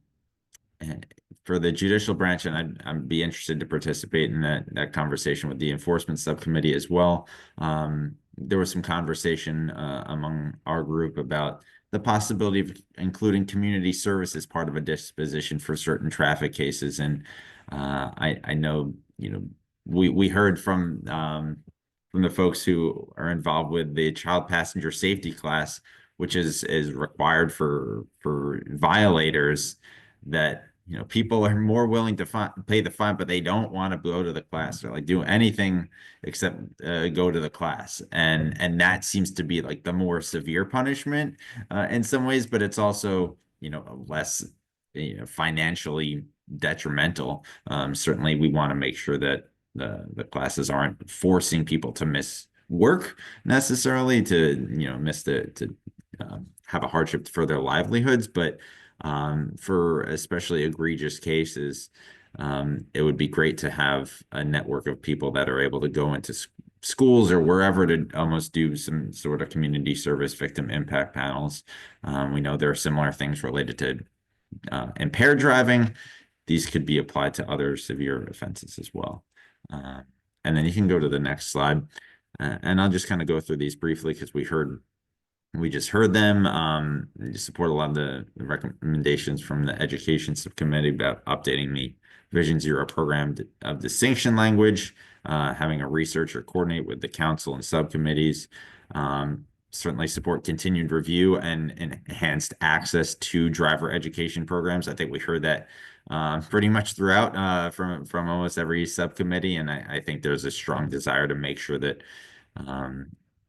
for the judicial branch, and I'd be interested to participate in that conversation with the enforcement subcommittee as well. There was some conversation among our group about the possibility of including community service as part of a disposition for certain traffic cases. And I know, we heard from the folks who are involved with the child passenger safety class, which is required for violators, that people are more willing to pay the fine, but they don't want to go to the class or like do anything except go to the class. And that seems to be like the more severe punishment in some ways, but it's also, less, financially detrimental. Certainly we want to make sure that the classes aren't forcing people to miss work necessarily, to, miss to have a hardship for their livelihoods, but for especially egregious cases, it would be great to have a network of people that are able to go into schools or wherever to almost do some sort of community service victim impact panels. We know there are similar things related to impaired driving. These could be applied to other severe offenses as well. And then you can go to the next slide. And I'll just kind of go through these briefly because we just heard them. Support a lot of the recommendations from the education subcommittee about updating the Vision Zero program of distinction language, having a researcher coordinate with the council and subcommittees. Certainly support continued review and enhanced access to driver education programs. I think we heard that pretty much throughout from almost every subcommittee. And I think there's a strong desire to make sure that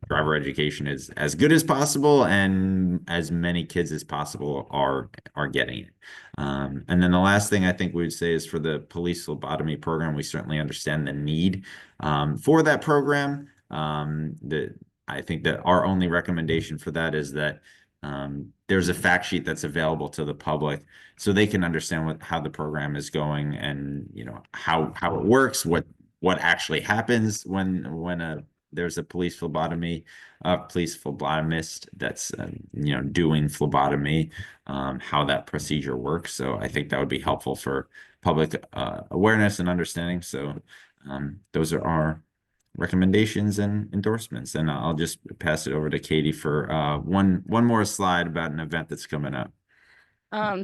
driver education is as good as possible and as many kids as possible are getting it. And then the last thing I think we would say is for the police phlebotomy program, we certainly understand the need for that program. I think that our only recommendation for that is that there's a fact sheet that's available to the public so they can understand how the program is going and how it works, what actually happens when there's a police phlebotomist that's doing phlebotomy, how that procedure works. So I think that would be helpful for public awareness and understanding. So those are our recommendations and endorsements. And I'll just pass it over to Katie for one more slide about an event that's coming up.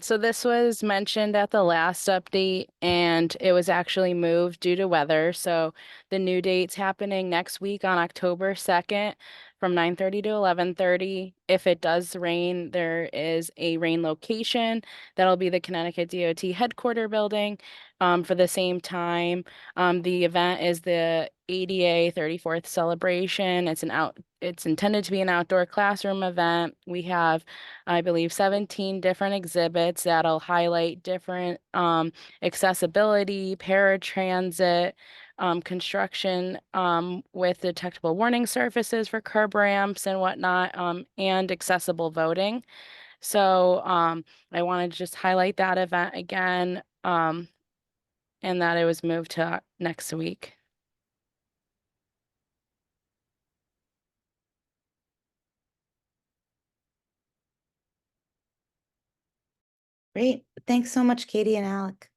So this was mentioned at the last update and it was actually moved due to weather. So the new date's happening next week on October 2nd from 9:30 to 11:30. If it does rain, there is a rain location. That'll be the Connecticut DOT headquarter building for the same time. The event is the ADA 34th celebration. It's intended to be an outdoor classroom event. We have, I believe, 17 different exhibits that'll highlight different accessibility, paratransit, construction with detectable warning surfaces for curb ramps and whatnot, and accessible voting. So I wanted to just highlight that event again, and that it was moved to next week. Great. Thanks so much, Katie and Alec.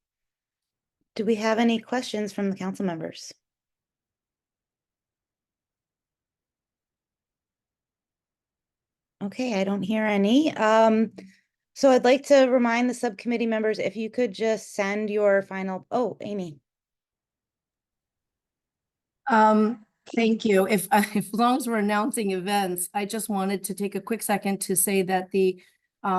Do we have any questions from the council members? Okay, I don't hear any. So I'd like to remind the subcommittee members, if you could just send your final, oh, Amy. Thank you. If as long as we're announcing events, I just wanted to take a quick second to say that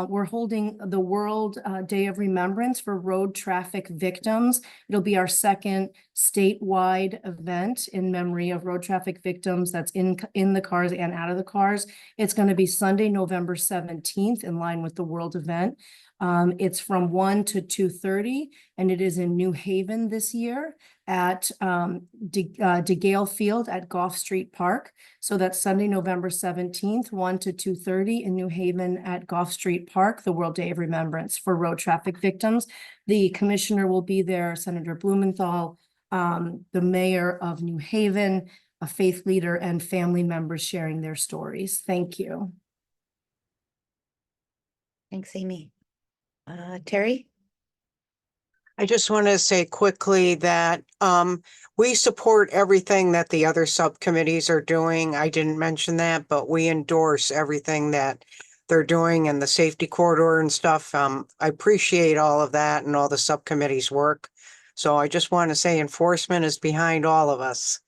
we're holding the World Day of Remembrance for road traffic victims. It'll be our second statewide event in memory of road traffic victims that's in the cars and out of the cars. It's going to be Sunday, November 17th, in line with the World event. It's from 1 to 2:30, and it is in New Haven this year at DeGale Field at Gulf Street Park. So that's Sunday, November 17th, 1 to 2:30 in New Haven at Gulf Street Park, the World Day of Remembrance for road traffic victims. The commissioner will be there, Senator Blumenthal, the mayor of New Haven, a faith leader, and family members sharing their stories. Thank you. Thanks, Amy. Terry? I just want to say quickly that we support everything that the other subcommittees are doing. I didn't mention that, but we endorse everything that they're doing and the safety corridor and stuff. I appreciate all of that and all the subcommittees' work. So I just want to say enforcement is behind all of us.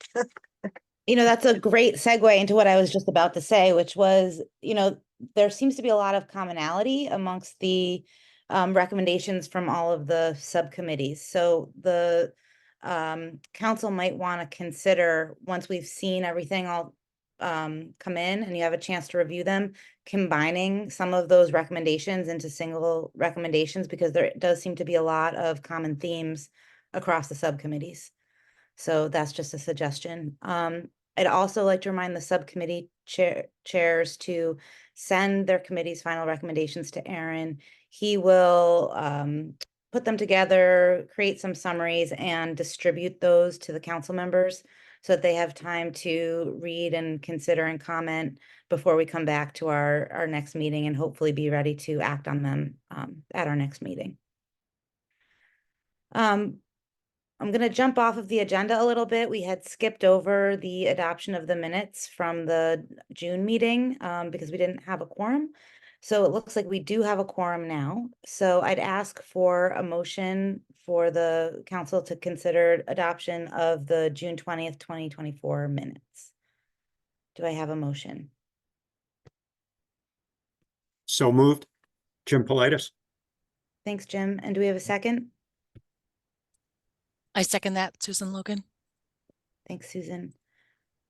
You know, that's a great segue into what I was just about to say, which was, you know, there seems to be a lot of commonality amongst the recommendations from all of the subcommittees. So the council might want to consider, once we've seen everything all come in and you have a chance to review them, combining some of those recommendations into single recommendations, because there does seem to be a lot of common themes across the subcommittees. So that's just a suggestion. I'd also like to remind the subcommittee chairs to send their committee's final recommendations to Aaron. He will put them together, create some summaries, and distribute those to the council members so that they have time to read and consider and comment before we come back to our next meeting, and hopefully be ready to act on them at our next meeting. I'm going to jump off of the agenda a little bit. We had skipped over the adoption of the minutes from the June meeting because we didn't have a quorum. So it looks like we do have a quorum now. So I'd ask for a motion for the council to consider adoption of the June 20th, 2024 minutes. Do I have a motion? So moved. Jim Politis. Thanks, Jim. And do we have a second? I second that, Susan Logan. Thanks, Susan.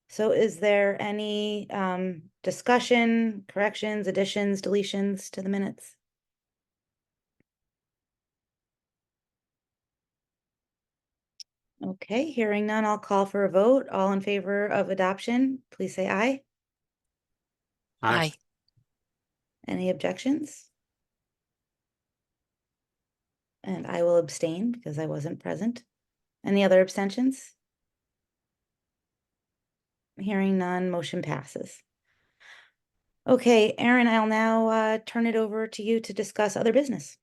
So is there any discussion, corrections, additions, deletions to the minutes? Okay, hearing none, I'll call for a vote. All in favor of adoption, please say aye. Aye. Any objections? And I will abstain because I wasn't present. Any other abstentions? Hearing none, motion passes. Okay, Aaron, I'll now turn it over to you to discuss other business.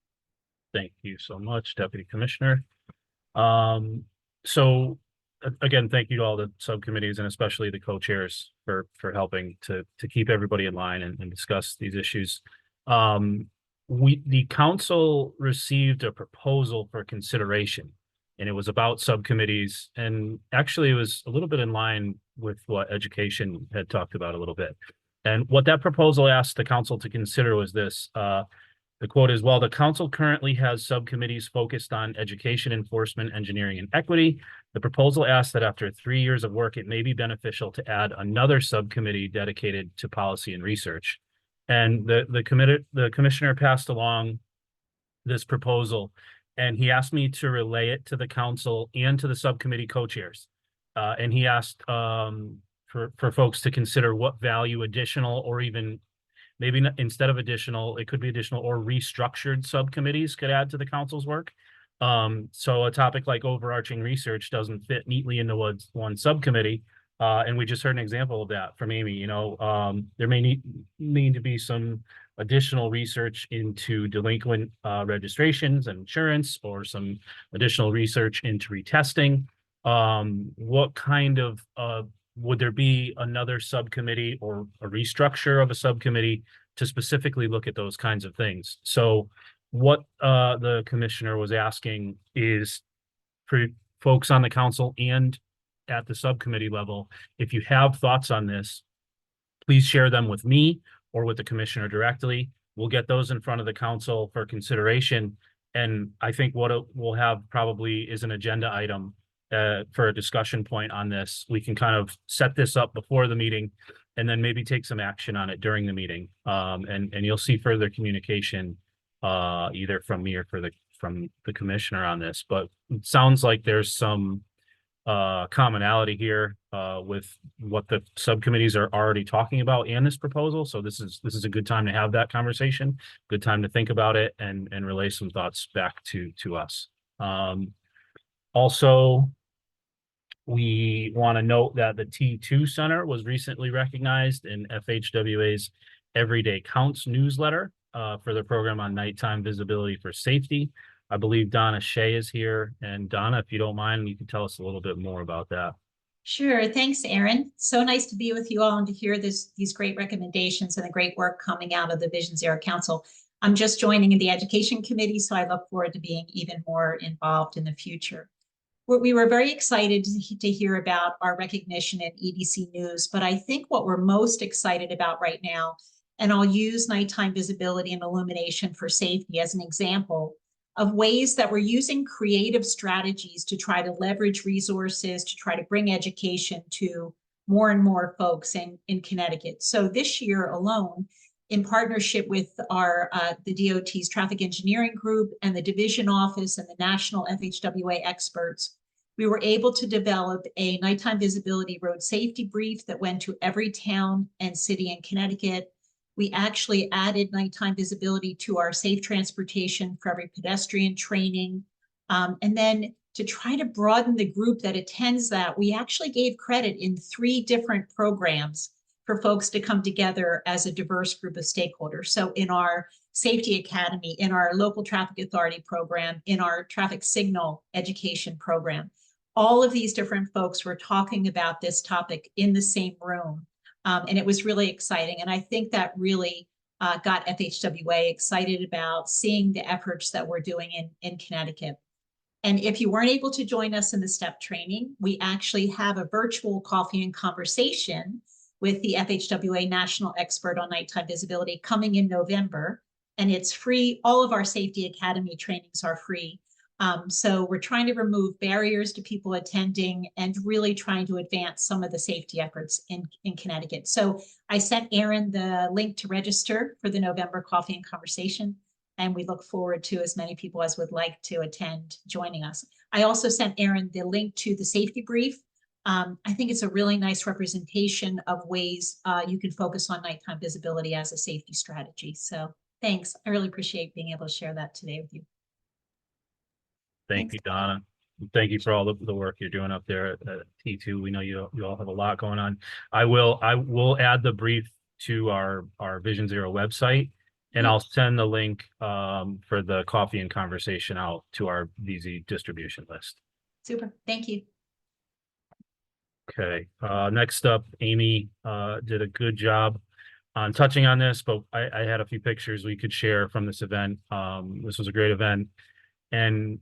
Thank you so much, Deputy Commissioner. So again, thank you to all the subcommittees and especially the co-chairs for helping to keep everybody in line and discuss these issues. The council received a proposal for consideration, and it was about subcommittees, and actually it was a little bit in line with what education had talked about a little bit. And what that proposal asked the council to consider was this. The quote is, while the council currently has subcommittees focused on education, enforcement, engineering, and equity, the proposal asks that after 3 years of work, it may be beneficial to add another subcommittee dedicated to policy and research. And the commissioner passed along this proposal, and he asked me to relay it to the council and to the subcommittee co-chairs. And he asked for folks to consider what value additional, or even maybe not, instead of additional, it could be additional or restructured subcommittees could add to the council's work. So a topic like overarching research doesn't fit neatly into one subcommittee. And we just heard an example of that from Amy. You know, there may need to be some additional research into delinquent registrations and insurance, or some additional research into retesting. What kind of would there be another subcommittee or a restructure of a subcommittee to specifically look at those kinds of things? So what the commissioner was asking is for folks on the council and at the subcommittee level, if you have thoughts on this, please share them with me or with the commissioner directly. We'll get those in front of the council for consideration. And I think what we'll have probably is an agenda item for a discussion point on this. We can kind of set this up before the meeting and then maybe take some action on it during the meeting. And you'll see further communication either from me or from the commissioner on this, but it sounds like there's some commonality here with what the subcommittees are already talking about and this proposal. So this is a good time to have that conversation, good time to think about it and relay some thoughts back to us. Also, we want to note that the T2 Center was recently recognized in FHWA's Everyday Counts newsletter for the program on nighttime visibility for safety. I believe Donna Shea is here. And Donna, if you don't mind, you can tell us a little bit more about that. Sure. Thanks, Aaron. So nice to be with you all and to hear these great recommendations and the great work coming out of the Vision Zero Council. I'm just joining in the Education Committee, so I look forward to being even more involved in the future. We were very excited to hear about our recognition at EDC News, but I think what we're most excited about right now, and I'll use nighttime visibility and illumination for safety as an example of ways that we're using creative strategies to try to leverage resources, to try to bring education to more and more folks in Connecticut. So this year alone, in partnership with the DOT's traffic engineering group and the division office and the national FHWA experts, we were able to develop a nighttime visibility road safety brief that went to every town and city in Connecticut. We actually added nighttime visibility to our safe transportation for every pedestrian training. And then to try to broaden the group that attends that, we actually gave credit in 3 different programs for folks to come together as a diverse group of stakeholders. So in our Safety Academy, in our local traffic authority program, in our traffic signal education program, all of these different folks were talking about this topic in the same room. And it was really exciting. And I think that really got FHWA excited about seeing the efforts that we're doing in Connecticut. And if you weren't able to join us in the STEP training, we actually have a virtual coffee and conversation with the FHWA national expert on nighttime visibility coming in November. And it's free. All of our Safety Academy trainings are free. So we're trying to remove barriers to people attending and really trying to advance some of the safety efforts in Connecticut. So I sent Aaron the link to register for the November coffee and conversation, and we look forward to as many people as would like to attend joining us. I also sent Aaron the link to the safety brief. I think it's a really nice representation of ways you can focus on nighttime visibility as a safety strategy. So thanks. I really appreciate being able to share that today with you. Thank you, Donna. Thank you for all the work you're doing up there at T2. We know you all have a lot going on. I will add the brief to our Vision Zero website, and I'll send the link for the coffee and conversation out to our VZ distribution list. Super. Thank you. Okay. Next up, Amy did a good job on touching on this, but I had a few pictures we could share from this event. This was a great event. And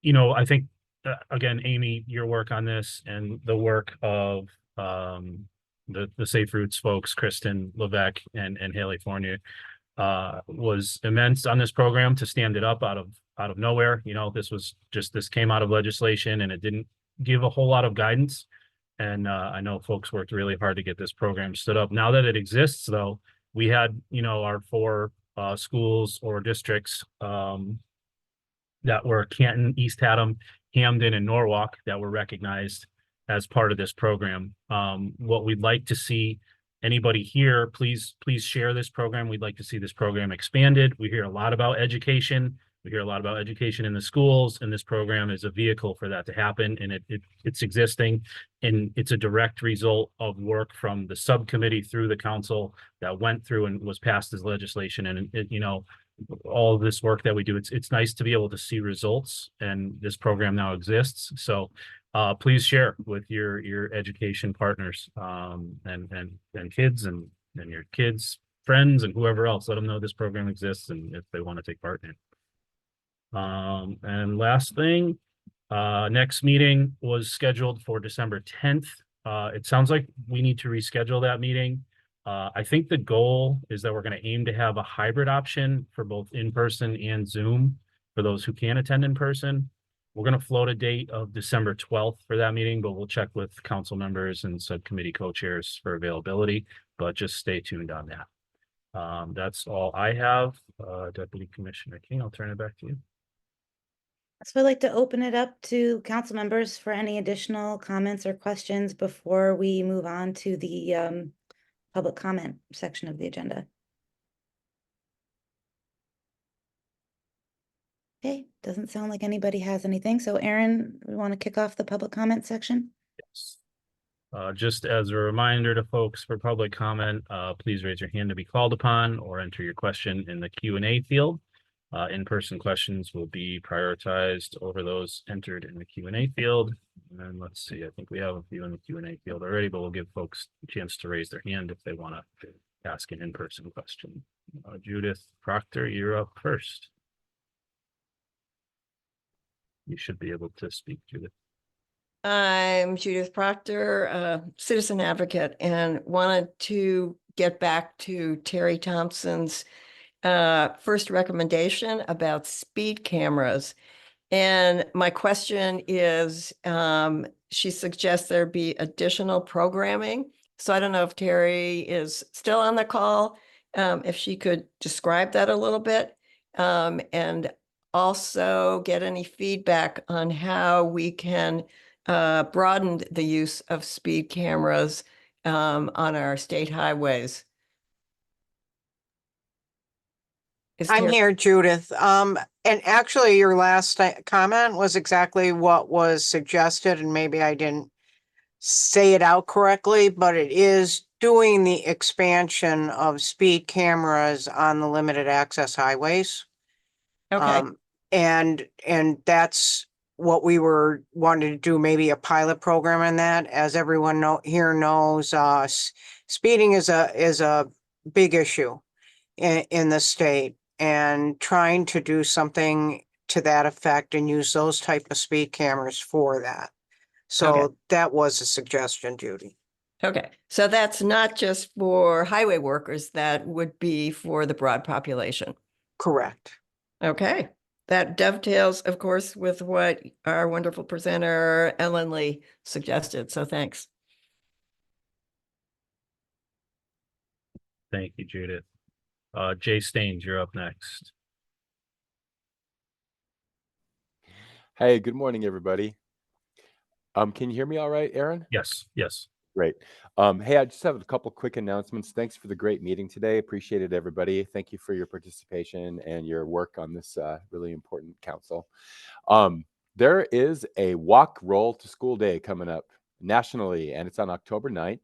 you know, I think, again, Amy, your work on this and the work of the Safe Routes folks, Kristen Levesque and Haley Fournier, was immense on this program to stand it up out of nowhere. You know, this came out of legislation and it didn't give a whole lot of guidance. And I know folks worked really hard to get this program stood up. Now that it exists, though, we had, you know, our 4 schools or districts that were Canton, East Haddam, Hamden, and Norwalk that were recognized as part of this program. What we'd like to see, anybody here, please share this program. We'd like to see this program expanded. We hear a lot about education. We hear a lot about education in the schools, and this program is a vehicle for that to happen. And it's existing, and it's a direct result of work from the subcommittee through the council that went through and was passed as legislation. And you know, all of this work that we do, it's nice to be able to see results, and this program now exists. So please share with your education partners and kids and your kids' friends and whoever else. Let them know this program exists and if they want to take part in it. And last thing, next meeting was scheduled for December 10th. It sounds like we need to reschedule that meeting. I think the goal is that we're going to aim to have a hybrid option for both in-person and Zoom for those who can attend in person. We're going to float a date of December 12th for that meeting, but we'll check with council members and subcommittee co-chairs for availability, but just stay tuned on that. That's all I have. Deputy Commissioner King, I'll turn it back to you. So I'd like to open it up to council members for any additional comments or questions before we move on to the public comment section of the agenda. Okay, doesn't sound like anybody has anything. So Aaron, we want to kick off the public comment section? Yes. Just as a reminder to folks for public comment, please raise your hand to be called upon or enter your question in the Q&A field. In-person questions will be prioritized over those entered in the Q&A field. And let's see, I think we have a few in the Q&A field already, but we'll give folks a chance to raise their hand if they want to ask an in-person question. Judith Proctor, you're up first. You should be able to speak, Judith. I'm Judith Proctor, citizen advocate, and wanted to get back to Terry Thompson's first recommendation about speed cameras. And my question is, she suggests there be additional programming. So I don't know if Terry is still on the call, if she could describe that a little bit, and also get any feedback on how we can broaden the use of speed cameras on our state highways. I'm here, Judith. And actually your last comment was exactly what was suggested, and maybe I didn't say it out correctly, but it is doing the expansion of speed cameras on the limited access highways. Okay. And that's what we were wanting to do, maybe a pilot program on that. As everyone here knows, speeding is a big issue in the state, and trying to do something to that effect and use those type of speed cameras for that. So Okay. that was a suggestion, Judy. Okay, so that's not just for highway workers, that would be for the broad population. Correct. Okay, that dovetails, of course, with what our wonderful presenter Ellen Lee suggested, so thanks. Thank you, Judith. Jay Staines, you're up next. Hey, good morning, everybody. Can you hear me all right, Aaron? Yes, yes. Great. Hey, I just have a couple quick announcements. Thanks for the great meeting today. Appreciate it, everybody. Thank you for your participation and your work on this really important council. There is a Walk Roll to School Day coming up nationally, and it's on October 9th.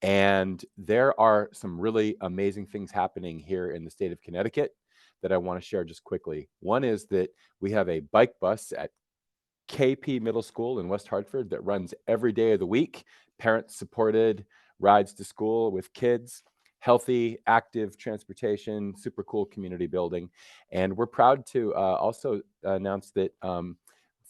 And there are some really amazing things happening here in the state of Connecticut that I want to share just quickly. One is that we have a bike bus at KP Middle School in West Hartford that runs every day of the week. Parents supported rides to school with kids, healthy, active transportation, super cool community building. And we're proud to also announce that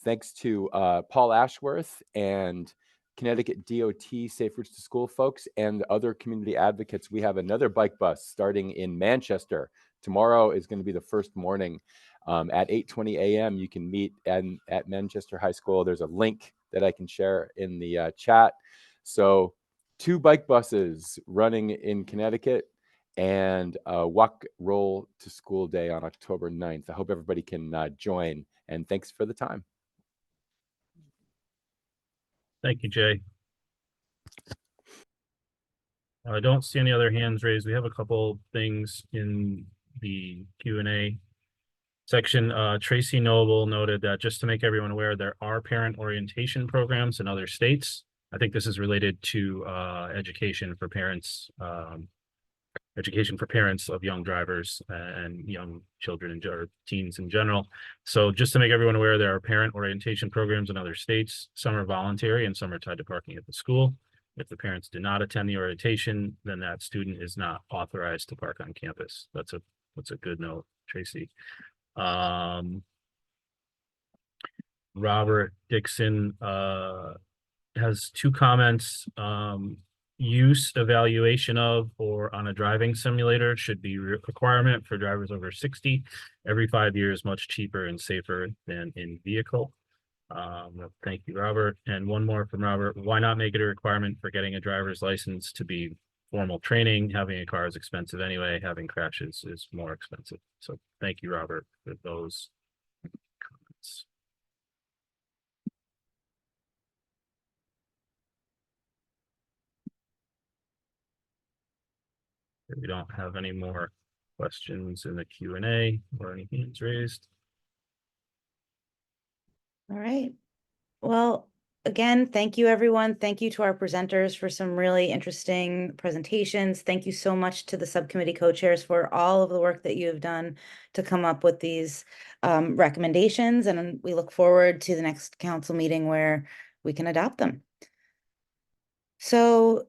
thanks to Paul Ashworth and Connecticut DOT Safe Routes to School folks and other community advocates, we have another bike bus starting in Manchester. Tomorrow is going to be the first morning at 8:20 a.m. You can meet at Manchester High School. There's a link that I can share in the chat. So 2 bike buses running in Connecticut and a Walk Roll to School Day on October 9th. I hope everybody can join, and thanks for the time. Thank you, Jay. I don't see any other hands raised. We have a couple things in the Q&A section. Tracy Noble noted that just to make everyone aware, there are parent orientation programs in other states. I think this is related to education for parents of young drivers and young children or teens in general. So just to make everyone aware, there are parent orientation programs in other states. Some are voluntary and some are tied to parking at the school. If the parents do not attend the orientation, then that student is not authorized to park on campus. That's a good note, Tracy. Robert Dixon has 2 comments. Use, evaluation of, or on a driving simulator should be a requirement for drivers over 60 every 5 years, much cheaper and safer than in vehicle. Thank you, Robert. And one more from Robert. Why not make it a requirement for getting a driver's license to be formal training. Having a car is expensive anyway. Having crashes is more expensive. So thank you, Robert, for those comments. We don't have any more questions in the Q&A or any hands raised. All right. Well, again, thank you, everyone. Thank you to our presenters for some really interesting presentations. Thank you so much to the subcommittee co-chairs for all of the work that you have done to come up with these recommendations. And we look forward to the next council meeting where we can adopt them. So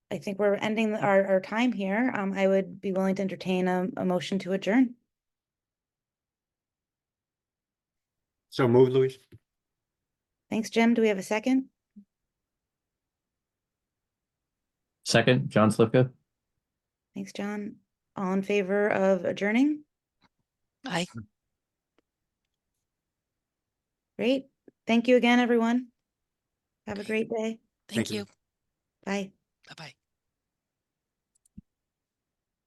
I think we're ending our time here. I would be willing to entertain a motion to adjourn. So move, Luis. Thanks, Jim. Do we have a second? Second, John Slivka. Thanks, John. All in favor of adjourning? Aye. Great. Thank you again, everyone. Have a great day. Thank you. Bye. Bye-bye.